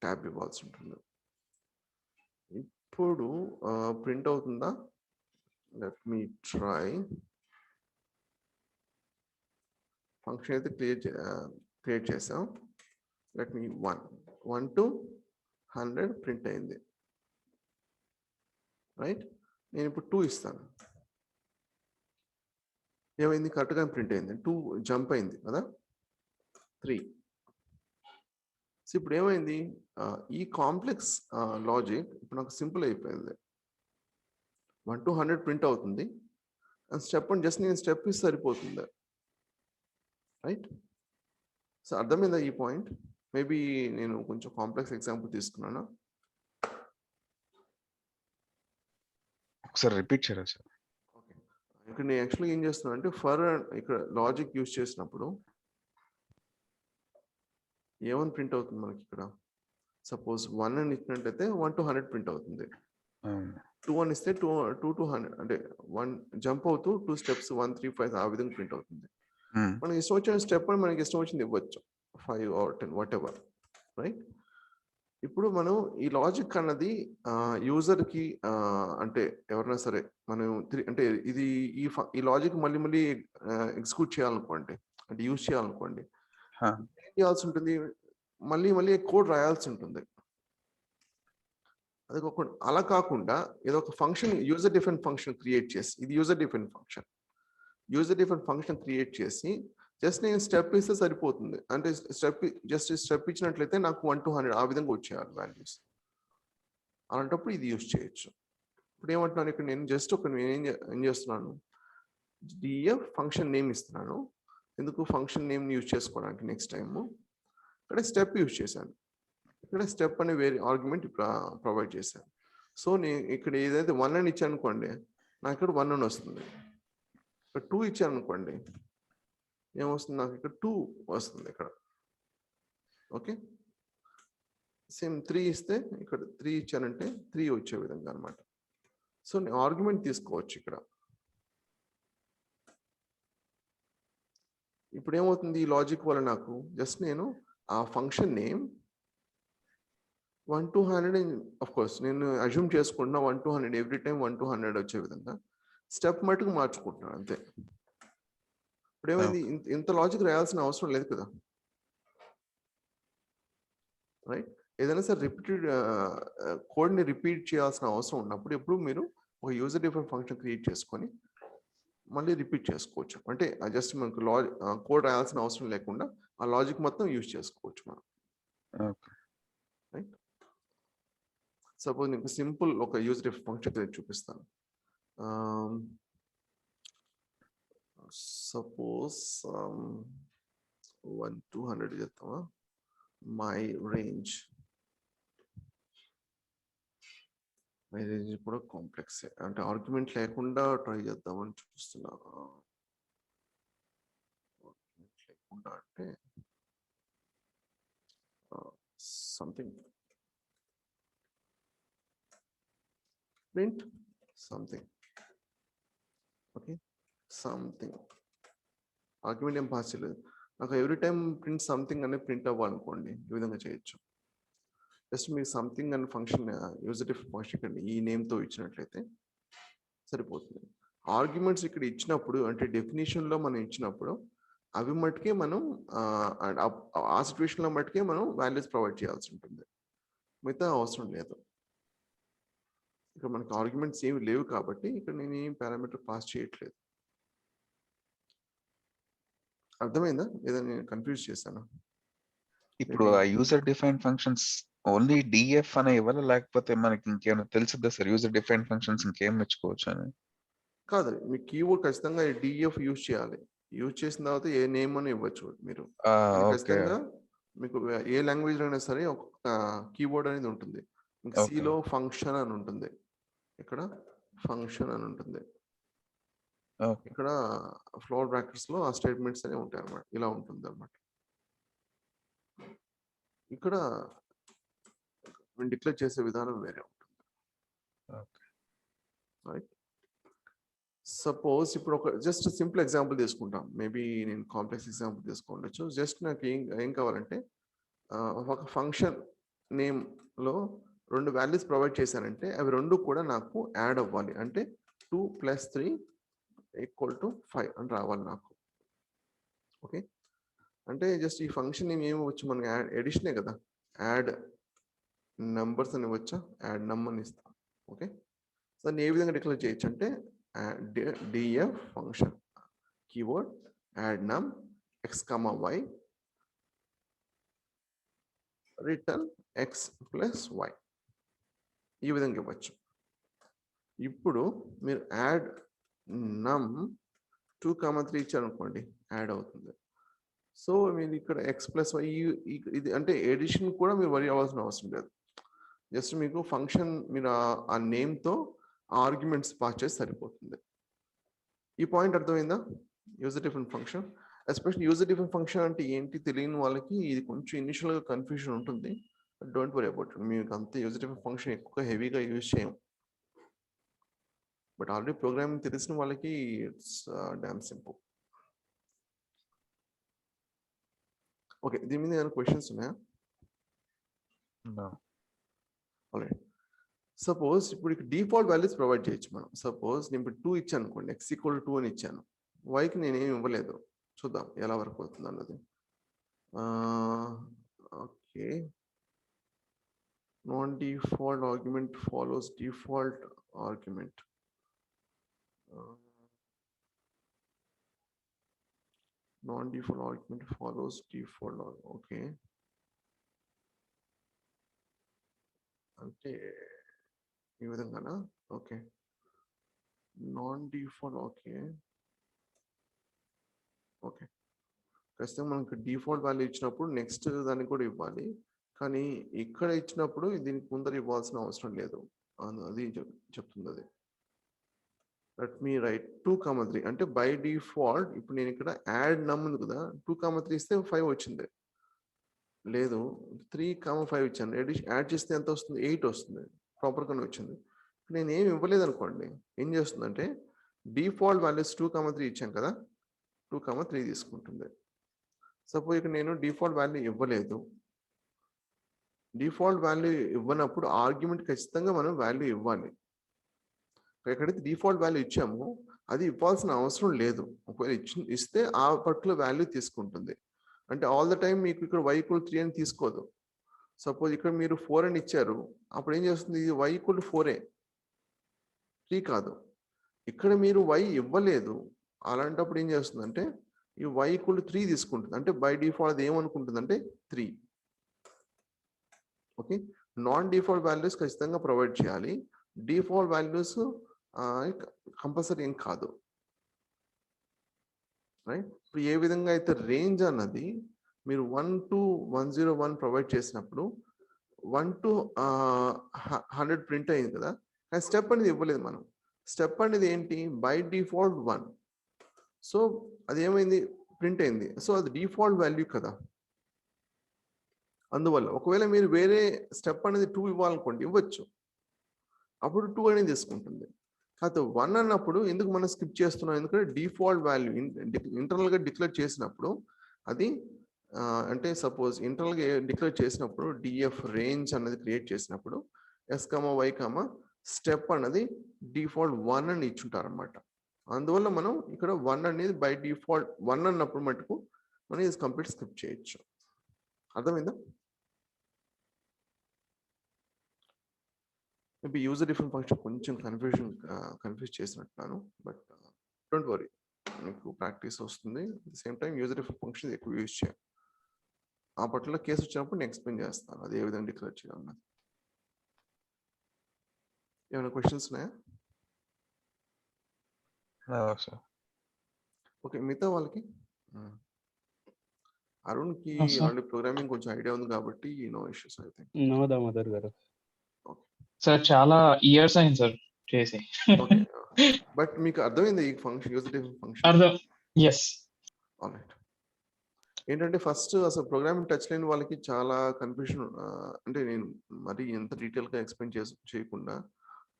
ట్యాబ్ ఇవ్వాల్సి ఉంటుంది. ఇప్పుడు ప్రింట్ అవుతుందా, లెట్ మీ ట్రై. ఫంక్షన్ అయితే క్రియేట్ చేసాం. లెట్ మీ 1 to 100 ప్రింట్ అయింది. రైట్. నేను ఇప్పుడు 2 ఇస్తాను. ఏమైంది, కరెక్ట్గా ప్రింట్ అయింది. 2 జంప్ అయింది కదా, 3. సో ఇప్పుడు ఏమైంది, ఈ కాంప్లెక్స్ లాజిక్ ఇప్పుడు నాకు సింపుల్ అయిపోయింది. 1 to 100 ప్రింట్ అవుతుంది. స్టెప్ అని జస్ట్ నేను స్టెప్ ఇస్తే సరిపోతుంది. రైట్. సో అర్థమైందా ఈ పాయింట్? మేబీ నేను కొంచెం కాంప్లెక్స్ ఎగ్జాంపుల్ తీసుకున్నాను. ఒకసారి రిపీట్ చేయరా సార్? ఓకే, ఇక్కడ నేను యాక్చువల్గా ఏం చేస్తున్నాను అంటే ఫర్ ఇక్కడ లాజిక్ యూజ్ చేసినప్పుడు ఏమని ప్రింట్ అవుతుంది మనకి ఇక్కడ? సపోజ్ 1 అని ఇచ్చినట్టయితే 1 to 100 ప్రింట్ అవుతుంది. 2 అని ఇస్తే 2 to 100 అంటే 1 జంప్ అవుతూ 2 steps 1 3 5 ఆ విధంగా ప్రింట్ అవుతుంది. మనకి ఇష్టం వచ్చిన స్టెప్ అని మనకి ఇష్టం వచ్చింది ఇవ్వచ్చు, 5 or 10 వాట్ ఎవర్, రైట్? ఇప్పుడు మనం ఈ లాజిక్ అన్నది యూజర్కి అంటే ఎవరైనా సరే మనం అంటే ఇది ఈ లాజిక్ మళ్ళీ మళ్ళీ ఎగ్జిక్యూట్ చేయాలనుకోండి, అంటే యూజ్ చేయాలనుకోండి, ఏం చేయాల్సి ఉంటుంది? మళ్ళీ మళ్ళీ కోడ్ రాయాల్సి ఉంటుంది. అది అలా కాకుండా ఏదో ఒక function user different function create చేసి, ఇది యూజర్ డిఫరెంట్ ఫంక్షన్ క్రియేట్ చేసి జస్ట్ నేను స్టెప్ ఇస్తే సరిపోతుంది. అంటే స్టెప్ ఇచ్చినట్లయితే నాకు 1 to 100 ఆ విధంగా వచ్చేయాలి వాల్యూస్. అలాంటప్పుడు ఇది యూజ్ చేయొచ్చు. ఇప్పుడు ఏమంటున్నాను ఇక్కడ నేను జస్ట్ ఏం చేస్తున్నాను, డిఎఫ్ ఫంక్షన్ నేమ్ ఇస్తున్నాను. ఎందుకు? ఫంక్షన్ నేమ్ యూజ్ చేసుకోవడానికి నెక్స్ట్ టైము. ఇక్కడ స్టెప్ యూజ్ చేశాను, ఇక్కడ స్టెప్ అనే వేరే ఆర్గ్యుమెంట్ ప్రొవైడ్ చేశాను. సో నేను ఇక్కడ ఏదైతే 1 అని ఇచ్చాను అనుకోండి, నాకు ఇక్కడ 1 అని వస్తుంది. ఇక్కడ 2 ఇచ్చాను అనుకోండి, ఏమొస్తుంది? నాకు ఇక్కడ 2 వస్తుంది ఇక్కడ. ఓకే, సేమ్ 3 ఇస్తే ఇక్కడ 3 ఇచ్చానంటే 3 వచ్చే విధంగా అనమాట. సో నేను ఆర్గ్యుమెంట్ తీసుకోవచ్చు ఇక్కడ. ఇప్పుడు ఏమవుతుంది? ఈ లాజిక్ వల్ల నాకు జస్ట్ నేను ఆ function name 1 to 100 of course నేను అజ్యూమ్ చేసుకుంటున్నా 1 to 100 ఎవ్రీ టైం 1 to 100 వచ్చే విధంగా స్టెప్ మటుకు మార్చుకుంటున్నాను అంతే. ఇప్పుడు ఏమైంది? ఇంత లాజిక్ రాయాల్సిన అవసరం లేదు కదా, రైట్? ఏదైనా సరే రిపీటెడ్ కోడ్ని రిపీట్ చేయాల్సిన అవసరం ఉన్నప్పుడు ఎప్పుడు మీరు ఒక యూజర్ డిఫరెంట్ ఫంక్షన్ క్రియేట్ చేసుకొని మళ్ళీ రిపీట్ చేసుకోవచ్చు. అంటే జస్ట్ మనకు కోడ్ రాయాల్సిన అవసరం లేకుండా ఆ లాజిక్ మొత్తం యూజ్ చేసుకోవచ్చు మనం, రైట్? సపోజ్ నీకు సింపుల్ ఒక యూజర్ డిఫరెంట్ ఫంక్షన్ చూపిస్తాను. సపోజ్ 1 to 100 చేద్దామా? మై రేంజ్ కూడా కాంప్లెక్స్, అంటే ఆర్గ్యుమెంట్ లేకుండా ట్రై చేద్దామని చూస్తున్నా. లేకుండా అంటే something print something. Okay, something argument ఏం పాస్ చేయలేదు. నాకు ఎవ్రీ టైం ప్రింట్ సంథింగ్ అనేది ప్రింట్ అవ్వాలనుకోండి, ఈ విధంగా చేయొచ్చు. జస్ట్ మీరు సంథింగ్ అనే ఫంక్షన్ యూజర్ డిఫరెంట్ ఫంక్షన్ ఈ నేమ్తో ఇచ్చినట్లయితే సరిపోతుంది. ఆర్గ్యుమెంట్స్ ఇక్కడ ఇచ్చినప్పుడు అంటే డెఫినేషన్లో మనం ఇచ్చినప్పుడు అవి మట్టుకే మనం ఆ సిచ్యువేషన్లో మట్టుకే మనం వాల్యూస్ ప్రొవైడ్ చేయాల్సి ఉంటుంది, మిగతా అవసరం లేదు. ఇక్కడ మనకి ఆర్గ్యుమెంట్స్ ఏమి లేవు కాబట్టి ఇక్కడ నేను ఏం పారామీటర్ పాస్ చేయట్లేదు. అర్థమైందా? లేదా నేను కన్ఫ్యూజ్ చేశాను? ఇప్పుడు ఆ user define functions only DF అనే ఇవ్వాలి, లేకపోతే మనకి ఇంకేమైనా తెలుసుదా సార్ యూజర్ డిఫైన్ ఫంక్షన్స్ ఇంకేం మెచ్చుకోవచ్చు అని? కాదు, మీ కీవర్డ్ ఖచ్చితంగా డిఎఫ్ యూజ్ చేయాలి. యూజ్ చేసిన తర్వాత ఏ నేమ్ అని ఇవ్వచ్చు మీరు. ఖచ్చితంగా మీకు ఏ లాంగ్వేజ్ అయినా సరే ఒక కీవర్డ్ అనేది ఉంటుంది. మీకు సిలో ఫంక్షన్ అని ఉంటుంది, ఇక్కడ ఫంక్షన్ అని ఉంటుంది, ఇక్కడ ఫ్లోర్ బ్రాకెట్స్ లో ఆ స్టేట్మెంట్స్ అనేవి ఉంటాయి అన్నమాట. ఇలా ఉంటుంది అన్నమాట. ఇక్కడ డిక్లేర్ చేసే విధానం వేరే ఉంటుంది, రైట్? సపోజ్ ఇప్పుడు ఒక జస్ట్ సింపుల్ ఎగ్జాంపుల్ తీసుకుంటాం. మేబీ నేను కాంప్లెక్స్ ఎగ్జాంపుల్ తీసుకోవచ్చు. జస్ట్ నాకు ఏం కావాలంటే ఒక ఫంక్షన్ నేమ్లో 2 వాల్యూస్ ప్రొవైడ్ చేశానంటే అవి 2 కూడా నాకు యాడ్ అవ్వాలి. అంటే 2 + 3 = 5 అని రావాలి నాకు. ఓకే, అంటే జస్ట్ ఈ ఫంక్షన్ నేమ్ ఏమి వచ్చు మనకి? ఎడిషనే కదా, యాడ్ నంబర్స్ అని వచ్చా, యాడ్ నమ్ అని ఇస్తాం. ఓకే, సో దాన్ని ఏ విధంగా డిక్లేర్ చేయొచ్చు అంటే df ఫంక్షన్ కీవర్డ్ యాడ్ నమ్ x, y return x + y ఈ విధంగా ఇవ్వచ్చు. ఇప్పుడు మీరు యాడ్ నమ్ 2, 3 ఇచ్చారనుకోండి, యాడ్ అవుతుంది. సో మీరు ఇక్కడ ఎక్స్ ప్లస్ వై ఇది అంటే ఎడిషన్ కూడా మీరు వరి అవ్వాల్సిన అవసరం లేదు. జస్ట్ మీకు ఫంక్షన్ మీరు ఆ నేమ్తో ఆర్గ్యుమెంట్స్ పాస్ చేసి సరిపోతుంది. ఈ పాయింట్ అర్థమైందా? User different function, especially user different function అంటే ఏంటి తెలియని వాళ్ళకి ఇది కొంచెం ఇనిషియల్గా కన్ఫ్యూజన్ ఉంటుంది. Don't worry about it. మీకు అంతే యూజర్ డిఫరెంట్ ఫంక్షన్ ఎక్కువ హెవీగా యూజ్ చేయం. బట్ ఆల్రెడీ ప్రోగ్రామింగ్ తెలిసిన వాళ్ళకి ఇట్స్ డామ్ సింపుల్. ఓకే, దీని మీద ఏమైనా క్వశ్చన్స్ ఉన్నాయా? ఆల్రైట్. సపోజ్ ఇప్పుడు డిఫాల్ట్ వాల్యూస్ ప్రొవైడ్ చేయొచ్చు మనం. సపోజ్ నేను ఇప్పుడు 2 ఇచ్చాను అనుకోండి, x = 2 అని ఇచ్చాను. వైకి నేనేమి ఇవ్వలేదు. చూద్దాం ఎలా వర్క్ అవుతుంది అన్నది. Okay, non default argument follows default argument. Non default argument follows default. Okay, అంటే ఈ విధంగానా? Okay, non default. Okay okay, ఖచ్చితంగా మనకి డిఫాల్ట్ వాల్యూ ఇచ్చినప్పుడు నెక్స్ట్ దానికి కూడా ఇవ్వాలి. కానీ ఇక్కడ ఇచ్చినప్పుడు దీనికి ముందర ఇవ్వాల్సిన అవసరం లేదు. అది చెప్తుంది అది. లెట్ మీ రైట్ 2, 3 అంటే బై డిఫాల్ట్ ఇప్పుడు నేను ఇక్కడ యాడ్ నమ్ ఉంది కదా, 2, 3 ఇస్తే 5 వచ్చింది. లేదు 3, 5 ఇచ్చాను, యాడ్ చేస్తే ఎంత వస్తుంది? 8 వస్తుంది. ప్రాపర్గానే వచ్చింది. నేను ఏమి ఇవ్వలేదు అనుకోండి, ఏం చేస్తుందంటే డిఫాల్ట్ వాల్యూస్ 2, 3 ఇచ్చాను కదా, 2, 3 తీసుకుంటుంది. సపోజ్ ఇక్కడ నేను డిఫాల్ట్ వాల్యూ ఇవ్వలేదు. డిఫాల్ట్ వాల్యూ ఇవ్వనప్పుడు ఆర్గ్యుమెంట్ ఖచ్చితంగా మనం వాల్యూ ఇవ్వాలి. ఎక్కడైతే డిఫాల్ట్ వాల్యూ ఇచ్చామో అది ఇవ్వాల్సిన అవసరం లేదు. ఒకవేళ ఇస్తే ఆ పర్టికులర్ వాల్యూ తీసుకుంటుంది. అంటే ఆల్ ద టైం మీకు ఇక్కడ y = 3 అని తీసుకోదు. సపోజ్ ఇక్కడ మీరు 4 అని ఇచ్చారు, అప్పుడు ఏం చేస్తుంది? ఇది y = 4 3 కాదు. ఇక్కడ మీరు y ఇవ్వలేదు, అలాంటప్పుడు ఏం చేస్తుందంటే ఈ y = 3 తీసుకుంటుంది. అంటే బై డిఫాల్ట్ అది ఏమనుకుంటుందంటే 3. ఓకే, నాన్ డిఫాల్ట్ వాల్యూస్ ఖచ్చితంగా ప్రొవైడ్ చేయాలి. డిఫాల్ట్ వాల్యూస్ కంపల్సరీ ఏం కాదు. రైట్, ఇప్పుడు ఏ విధంగా అయితే రేంజ్ అన్నది మీరు 1 to 101 ప్రొవైడ్ చేసినప్పుడు 1 to 100 ప్రింట్ అయింది కదా, కానీ స్టెప్ అనేది ఇవ్వలేదు మనం. స్టెప్ అనేది ఏంటి? By default 1. సో అది ఏమైంది? ప్రింట్ అయింది. సో అది డిఫాల్ట్ వాల్యూ కదా. అందువల్ల ఒకవేళ మీరు వేరే స్టెప్ అనేది 2 ఇవ్వాలనుకోండి, ఇవ్వచ్చు. అప్పుడు 2 అనేది తీసుకుంటుంది. కాకపోతే 1 అన్నప్పుడు ఎందుకు మనం స్కిప్ చేస్తున్నాం? ఎందుకంటే డిఫాల్ట్ వాల్యూ ఇంటర్నల్గా డిక్లేర్ చేసినప్పుడు అది అంటే సపోజ్ ఇంటర్నల్గా డిక్లేర్ చేసినప్పుడు డిఎఫ్ రేంజ్ అనేది క్రియేట్ చేసినప్పుడు s, y, స్టెప్ అన్నది డిఫాల్ట్ 1 అని ఇచ్చుంటారు అనమాట. అందువల్ల మనం ఇక్కడ 1 అనేది బై డిఫాల్ట్ 1 అన్నప్పుడు మటుకు మనం ఇది కంప్లీట్ స్కిప్ చేయొచ్చు. అర్థమైందా? మేబీ యూజర్ డిఫరెంట్ ఫంక్షన్ కొంచెం కన్ఫ్యూజ్ చేసినట్టున్నాను. బట్ డోంట్ వరీ, మీకు ప్రాక్టీస్ వస్తుంది. At the same time user different function ఎక్కువ యూజ్ చేయాలి. ఆ పర్టికులర్ కేసు వచ్చినప్పుడు నేను ఎక్స్ప్లెయిన్ చేస్తాను అది ఏ విధంగా డిక్లేర్ చేయాలన్నది. ఏమైనా క్వశ్చన్స్ ఉన్నాయా? ఓకే, మిగతా వాళ్ళకి అరుణ్కి ఆల్రెడీ ప్రోగ్రామింగ్ కొంచెం ఐడియా ఉంది కాబట్టి నో ఇష్యూస్. అయితే నో దామోదర్ గారు. సార్ చాలా ఇయర్స్ అయింది సార్ చేసి. ఓకే, బట్ మీకు అర్థమైంది ఈ ఫంక్షన్ యూజర్ డిఫరెంట్ ఫంక్షన్? అర్థం. ఎస్. ఆల్రైట్. ఏంటంటే ఫస్ట్ అసలు ప్రోగ్రామింగ్ టచ్ లేని వాళ్ళకి చాలా కన్ఫ్యూషన్. అంటే నేను మరి ఎంత డీటెయిల్గా ఎక్స్ప్లెయిన్ చేయకుండా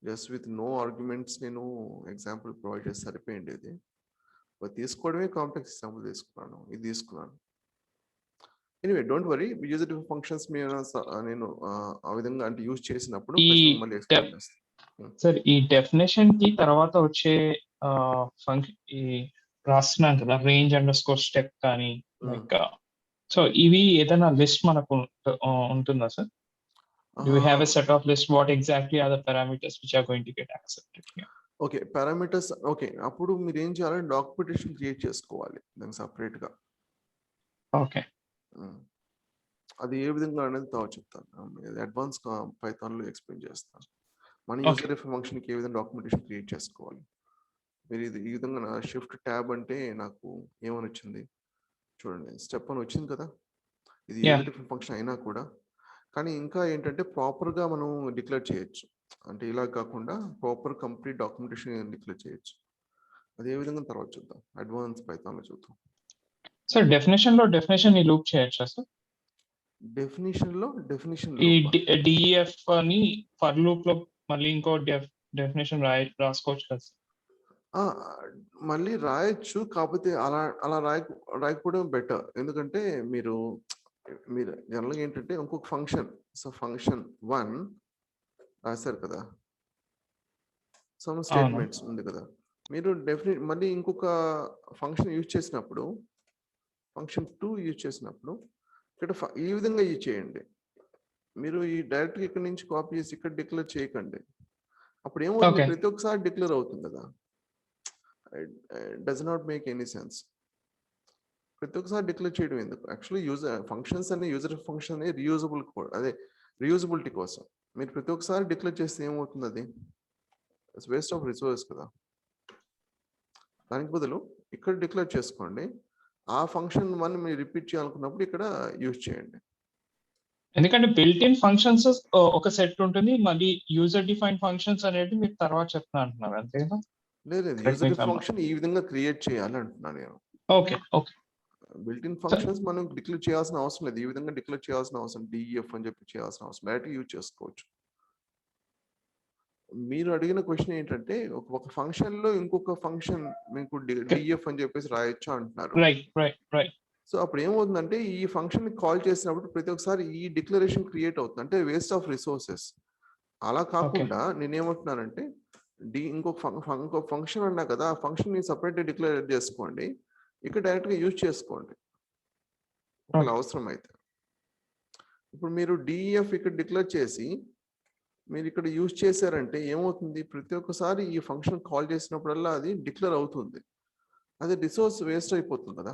జస్ట్ విత్ నో ఆర్గ్యుమెంట్స్ నేను ఎగ్జాంపుల్ ప్రొవైడ్ చేసి సరిపోయింది. ఇది తీసుకోవడమే కాంప్లెక్స్ ఎగ్జాంపుల్ తీసుకున్నాను, ఇది తీసుకున్నాను. Anyway don't worry, user different functions నేను ఆ విధంగా అంటే యూజ్ చేసినప్పుడు మళ్ళీ ఎక్స్ప్లెయిన్ చేస్తాను. సార్ ఈ డెఫినేషన్ కి తర్వాత వచ్చే ఫంక్షన్ ఈ రాస్తున్నాం కదా, రేంజ్ _ స్టెప్ కానీ లైక్ సో ఇవి ఏదైనా లిస్ట్ మనకు ఉంటుందా sir? Do we have a set of list? What exactly are the parameters which are going to get accepted here? Okay, parameters. Okay, అప్పుడు మీరు ఏం చేయాలి? డాక్యుమెంటేషన్ క్రియేట్ చేసుకోవాలి దానికి సపరేట్గా. ఓకే, అది ఏ విధంగా అనేది చెప్తాను. అడ్వాన్స్ పైథాన్లో ఎక్స్ప్లెయిన్ చేస్తాను. మన యూజర్ డిఫరెంట్ ఫంక్షన్కి ఏ విధంగా డాక్యుమెంటేషన్ క్రియేట్ చేసుకోవాలి. మీరు ఇది ఈ విధంగా షిఫ్ట్ ట్యాబ్ అంటే నాకు ఏమని వచ్చింది? చూడండి స్టెప్ 1 వచ్చింది కదా, ఇది Yeah. యూజర్ డిఫైన్ ఫంక్షన్ అయినా కూడా. కానీ ఇంకా ఏంటంటే ప్రాపర్గా మనం డిక్లేర్ చేయొచ్చు. అంటే ఇలా కాకుండా ప్రాపర్ కంప్లీట్ డాక్యుమెంటేషన్ డిక్లేర్ చేయొచ్చు. అది ఏ విధంగా తర్వాత చూద్దాం, అడ్వాన్స్ పైథాన్లో చూద్దాం. సార్ డెఫినేషన్ ని లూప్ చేయొచ్చా సార్? డెఫినేషన్ ఈ డిఎఫ్ అని ఫర్ లూప్ లో మళ్ళీ ఇంకో డెఫినేషన్ రాసుకోవచ్చు కదా సార్? మళ్ళీ రాయొచ్చు, కాకపోతే అలా రాయకపోవడం బెటర్. ఎందుకంటే మీరు జనరల్గా ఏంటంటే ఇంకొక ఫంక్షన్, సో ఫంక్షన్ 1 రాశారు కదా, సమ్ స్టేట్మెంట్స్ ఉంది కదా, మీరు మళ్ళీ ఇంకొక ఫంక్షన్ యూజ్ చేసినప్పుడు, ఫంక్షన్ 2 యూజ్ చేసినప్పుడు ఇక్కడ ఈ విధంగా యూజ్ చేయండి. మీరు ఈ డైరెక్ట్గా ఇక్కడ నుంచి కాపీ చేసి ఇక్కడ డిక్లేర్ చేయకండి. అప్పుడు ఏమవుతుంది, Okay. ప్రతి ఒక్కసారి డిక్లేర్ అవుతుంది కదా, does not make any sense. ప్రతి ఒక్కసారి డిక్లేర్ చేయడం ఎందుకు? యాక్చువల్లీ ఫంక్షన్స్ అనే యూజర్ ఫంక్షన్ అనే రీయూజబుల్ కోడ్, అదే రీయూజబిలిటీ కోసం. మీరు ప్రతి ఒక్కసారి డిక్లేర్ చేస్తే ఏమవుతుంది, అది వేస్ట్ ఆఫ్ రిసోర్స్ కదా. దానికి బదులు ఇక్కడ డిక్లేర్ చేసుకోండి, ఆ ఫంక్షన్ 1 మీరు రిపీట్ చేయాలనుకున్నప్పుడు ఇక్కడ యూజ్ చేయండి. ఎందుకంటే బిల్ట్ ఇన్ ఫంక్షన్స్ ఒక సెట్ ఉంటుంది, మళ్ళీ యూజర్ డిఫైన్ ఫంక్షన్స్ అనేది మీరు తర్వాత చెప్తా అంటున్నారు, అంతే కదా? లేదు, యూజర్ ఫంక్షన్ ఈ విధంగా క్రియేట్ చేయాలి అంటున్నాను నేను. ఓకే. బిల్ట్ ఇన్ ఫంక్షన్స్ మనం డిక్లేర్ చేయాల్సిన అవసరం లేదు, ఈ విధంగా డిక్లేర్ చేయాల్సిన అవసరం, డిఎఫ్ అని చెప్పి చేయాల్సిన అవసరం, డైరెక్ట్ యూజ్ చేసుకోవచ్చు. మీరు అడిగిన క్వశ్చన్ ఏంటంటే ఒక ఫంక్షన్ లో ఇంకొక ఫంక్షన్ మీకు డిఎఫ్ అని చెప్పేసి రాయొచ్చు అంటున్నారు. రైట్. సో అప్పుడు ఏమవుతుందంటే ఈ ఫంక్షన్ ని కాల్ చేసినప్పుడు ప్రతి ఒక్కసారి ఈ డిక్లరేషన్ క్రియేట్ అవుతుంది, అంటే వేస్ట్ ఆఫ్ రిసోర్సెస్. అలా కాకుండా నేనేమంటున్నానంటే ఇంకొక ఫంక్షన్ అన్నా కదా, ఆ ఫంక్షన్ ని సపరేట్ డిక్లేర్ చేసుకోండి, ఇక్కడ డైరెక్ట్ గా యూజ్ చేసుకోండి ఒకవేళ అవసరం అయితే. ఇప్పుడు మీరు డిఎఫ్ ఇక్కడ డిక్లేర్ చేసి మీరు ఇక్కడ యూజ్ చేశారంటే ఏమవుతుంది, ప్రతి ఒక్కసారి ఈ ఫంక్షన్ కాల్ చేసినప్పుడల్లా అది డిక్లేర్ అవుతుంది, అది రిసోర్స్ వేస్ట్ అయిపోతుంది కదా.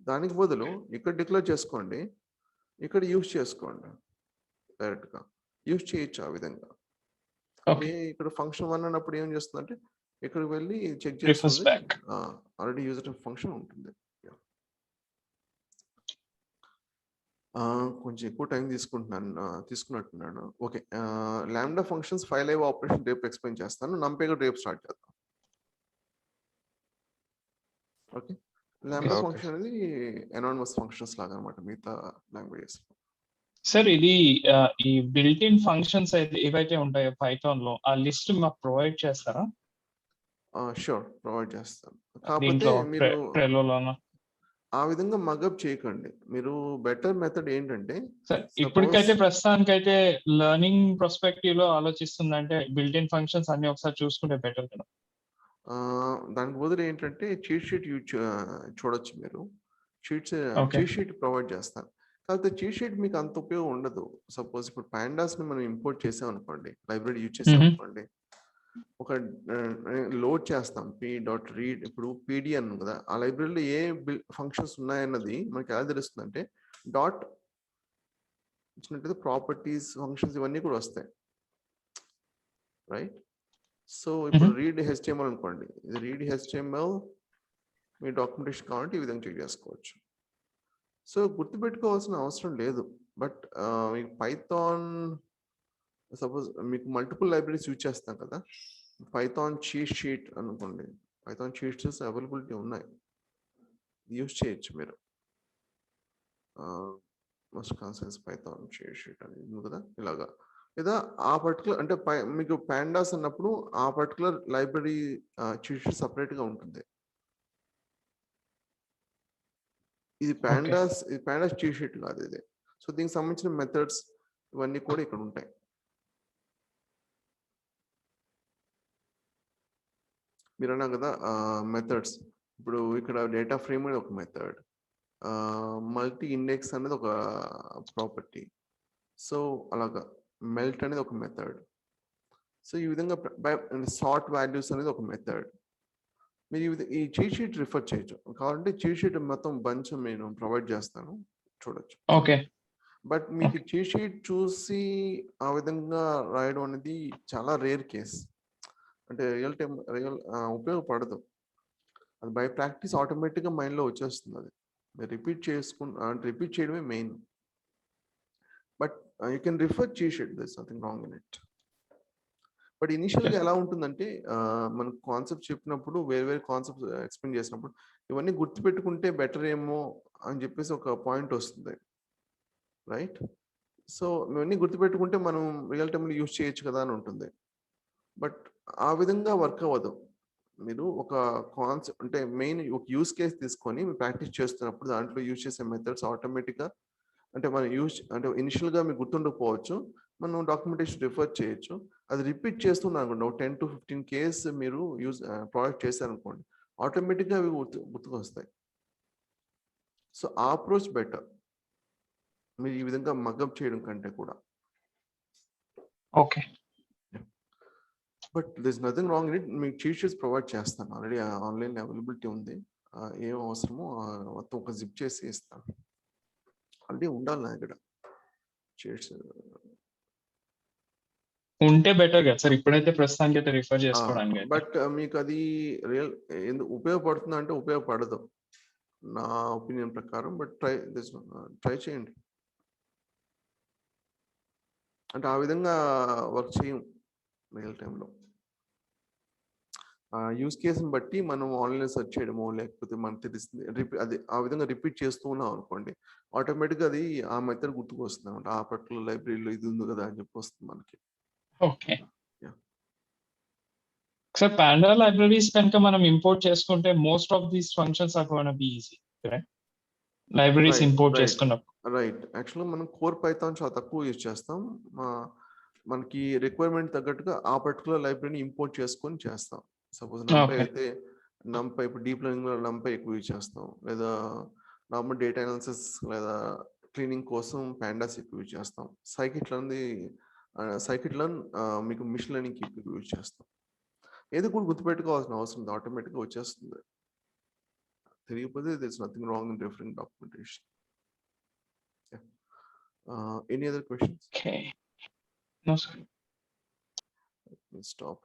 దానికి బదులు ఇక్కడ డిక్లేర్ చేసుకోండి, ఇక్కడ యూజ్ చేసుకోండి, డైరెక్ట్గా యూజ్ చేయొచ్చు ఆ విధంగా. ఇక్కడ ఫంక్షన్ 1 అన్నప్పుడు ఏం చేస్తుందంటే ఇక్కడికి వెళ్ళి చెక్ చేస్తుంది, ఆల్రెడీ యూజర్ ఫంక్షన్ ఉంటుంది. కొంచెం ఎక్కువ టైం తీసుకున్నట్టున్నాను. Okay, lambda functions 5 live operation రేపు ఎక్స్ప్లెయిన్ చేస్తాను, నంపై కూడా రేపు స్టార్ట్ చేద్దాం. ఓకే, లాంబ్డా ఫంక్షన్ అనేది ఎనానిమస్ ఫంక్షన్స్ లాగా అనమాట మిగతా లాంగ్వేజెస్. సార్ ఇది ఈ బిల్ట్ ఇన్ ఫంక్షన్స్ ఏవైతే ఉంటాయో పైథాన్ లో, ఆ లిస్ట్ మాకు ప్రొవైడ్ చేస్తారా? షూర్, ప్రొవైడ్ చేస్తాను. కాకపోతే మీరు ట్రెల్లోనా ఆ విధంగా మగప్ చేయకండి. మీరు బెటర్ మెథడ్ ఏంటంటే, ఇప్పటికైతే ప్రస్తుతానికైతే లెర్నింగ్ పర్స్పెక్టివ్ లో ఆలోచిస్తుందంటే బిల్ట్ ఇన్ ఫంక్షన్స్ అన్ని ఒకసారి చూసుకుంటే బెటర్ కదా. దానికి బదులు ఏంటంటే చీట్ షీట్ చూడొచ్చు మీరు. చీట్ షీట్ ప్రొవైడ్ చేస్తాను, కాకపోతే చీట్ షీట్ మీకు అంత ఉపయోగం ఉండదు. సపోజ్ ఇప్పుడు pandas ని మనం ఇంపోర్ట్ చేసాం అనుకోండి, లైబ్రరీ యూజ్ చేసాం అనుకోండి, ఒక లోడ్ చేస్తాం p.read, ఇప్పుడు pd అను కదా, ఆ లైబ్రరీలో ఏ ఫంక్షన్స్ ఉన్నాయన్నది మనకి ఎలా తెలుస్తుంది అంటే డాట్ ఇచ్చినట్టు ప్రాపర్టీస్ ఫంక్షన్స్ ఇవన్నీ కూడా వస్తాయి, రైట్. సో ఇప్పుడు రీడ్ HTML అనుకోండి, ఇది రీడ్ HTML మీ డాక్యుమెంటేషన్ కావాలంటే ఈ విధంగా చెక్ చేసుకోవచ్చు. సో గుర్తుపెట్టుకోవాల్సిన అవసరం లేదు. బట్ మీకు పైథాన్ సపోజ్ మీకు మల్టిపుల్ లైబ్రరీస్ యూజ్ చేస్తాం కదా, పైథాన్ చీట్ షీట్ అనుకోండి, పైథాన్ చీట్ షీట్స్ అవైలబిలిటీ ఉన్నాయి, యూజ్ చేయొచ్చు మీరు. మస్ట్ కాన్సెన్స్ పైథాన్ చీట్ షీట్ అని ఉంది కదా, ఇలాగా. లేదా ఆ పర్టికులర్ అంటే మీకు pandas అన్నప్పుడు ఆ పర్టికులర్ లైబ్రరీ చీట్ షీట్ సపరేట్గా ఉంటుంది. ఇది pandas చీట్ షీట్ కాదు ఇది. సో దీనికి సంబంధించిన మెథడ్స్ ఇవన్నీ కూడా ఇక్కడ ఉంటాయి. మీరు అన్నా కదా మెథడ్స్, ఇప్పుడు ఇక్కడ డేటా ఫ్రేమ్ అనేది ఒక మెథడ్, మల్టీ ఇండెక్స్ అనేది ఒక ప్రాపర్టీ, సో అలాగా మెల్ట్ అనేది ఒక మెథడ్. సో ఈ విధంగా సార్ట్ వాల్యూస్ అనేది ఒక మెథడ్. మీరు ఈ చీట్ షీట్ రిఫర్ చేయొచ్చు, కావాలంటే చీట్ షీట్ మొత్తం బంచ్ నేను ప్రొవైడ్ చేస్తాను, చూడొచ్చు. ఓకే. బట్ మీకు చీట్ షీట్ చూసి ఆ విధంగా రాయడం అనేది చాలా రేర్ కేస్, అంటే రియల్ ఉపయోగపడదు. అది బై ప్రాక్టీస్ ఆటోమేటిక్గా మైండ్లో వచ్చేస్తుంది అది. రిపీట్ చేయడమే main. But you can refer చేసి it, this nothing wrong in it. But ఇనిషియల్గా ఎలా ఉంటుందంటే మనకు కాన్సెప్ట్ చెప్పినప్పుడు వేరే కాన్సెప్ట్ ఎక్స్ప్లెయిన్ చేసినప్పుడు ఇవన్నీ గుర్తుపెట్టుకుంటే బెటర్ ఏమో అని చెప్పేసి ఒక పాయింట్ వస్తుంది, రైట్? సో ఇవన్నీ గుర్తుపెట్టుకుంటే మనం రియల్ టైంలో యూజ్ చేయొచ్చు కదా అని ఉంటుంది. బట్ ఆ విధంగా వర్క్ అవ్వదు. మీరు ఒక కాన్సెప్ట్ అంటే మెయిన్ ఒక యూస్ కేస్ తీసుకొని మీరు ప్రాక్టీస్ చేస్తున్నప్పుడు దాంట్లో యూజ్ చేసే మెథడ్స్ ఆటోమేటిక్గా అంటే మనం అంటే ఇనిషియల్గా మీకు గుర్తుండకపోవచ్చు, మనం డాక్యుమెంటేషన్ రిఫర్ చేయొచ్చు. అది రిపీట్ చేస్తున్నాను అనుకోండి, ఒక 10 to 15 కేస్ మీరు ప్రొడక్ట్ చేశారనుకోండి, ఆటోమేటిక్గా అవి గుర్తుకొస్తాయి. సో ఆ అప్రోచ్ బెటర్ మీరు ఈ విధంగా మగప్ చేయడం కంటే కూడా. Okay, but this nothing wrong in it. మీకు చీట్ షీట్స్ ప్రొవైడ్ చేస్తాను, ఆల్రెడీ ఆన్లైన్ అవైలబిలిటీ ఉంది. ఏం అవసరమో మొత్తం ఒక జిప్ చేసి ఇస్తాను. ఆల్రెడీ ఉండాలి నా దగ్గర చీట్స్. ఉంటే బెటర్ కదా సార్, ఇప్పుడైతే ప్రస్తుతానికి అయితే రిఫర్ చేసుకోవడానికి. బట్ మీకు అది రియల్ ఎందుకు ఉపయోగపడుతుందా అంటే ఉపయోగపడదు నా ఒపీనియన్ ప్రకారం. బట్ ట్రై చేయండి. అంటే ఆ విధంగా వర్క్ చేయం రియల్ టైంలో. యూస్ కేసుని బట్టి మనం ఆన్లైన్లో సెర్చ్ చేయడమో లేకపోతే మనకు తెలిసింది అది ఆ విధంగా రిపీట్ చేస్తూ ఉన్నాం అనుకోండి, ఆటోమేటిక్గా అది ఆ మెథడ్ గుర్తుకు వస్తుంది అనమాట. ఆ పర్టికులర్ లైబ్రరీలో ఇది ఉంది కదా అని చెప్పి వస్తుంది మనకి. ఓకే సార్, పాండా లైబ్రరీస్ కనుక మనం ఇంపోర్ట్ చేసుకుంటే most of these functions are gonna be easy, libraries import చేసుకున్నప్పుడు. రైట్. యాక్చువల్గా మనం కోర్ పైథాన్ చాలా తక్కువ యూజ్ చేస్తాం. మనకి రిక్వైర్మెంట్ తగ్గట్టుగా ఆ పర్టికులర్ లైబ్రరీని ఇంపోర్ట్ చేసుకొని చేస్తాం. సపోజ్ నంపై అయితే నంపై, ఇప్పుడు డీప్ లెర్నింగ్లో నంపై ఎక్కువ యూజ్ చేస్తాం, లేదా నార్మల్ డేటా అనాలిసిస్ లేదా క్లీనింగ్ కోసం పాండాస్ ఎక్కువ యూజ్ చేస్తాం. సైకిట్ లర్న్ మీకు మిషన్ లెర్నింగ్కి ఎక్కువ యూజ్ చేస్తాం. ఏది కూడా గుర్తుపెట్టుకోవాల్సిన అవసరం ఉంది, ఆటోమేటిక్గా వచ్చేస్తుంది. తెలియకపోతే there is nothing wrong in referring documentation. Any other questions? Okay. No, sir. Let me stop.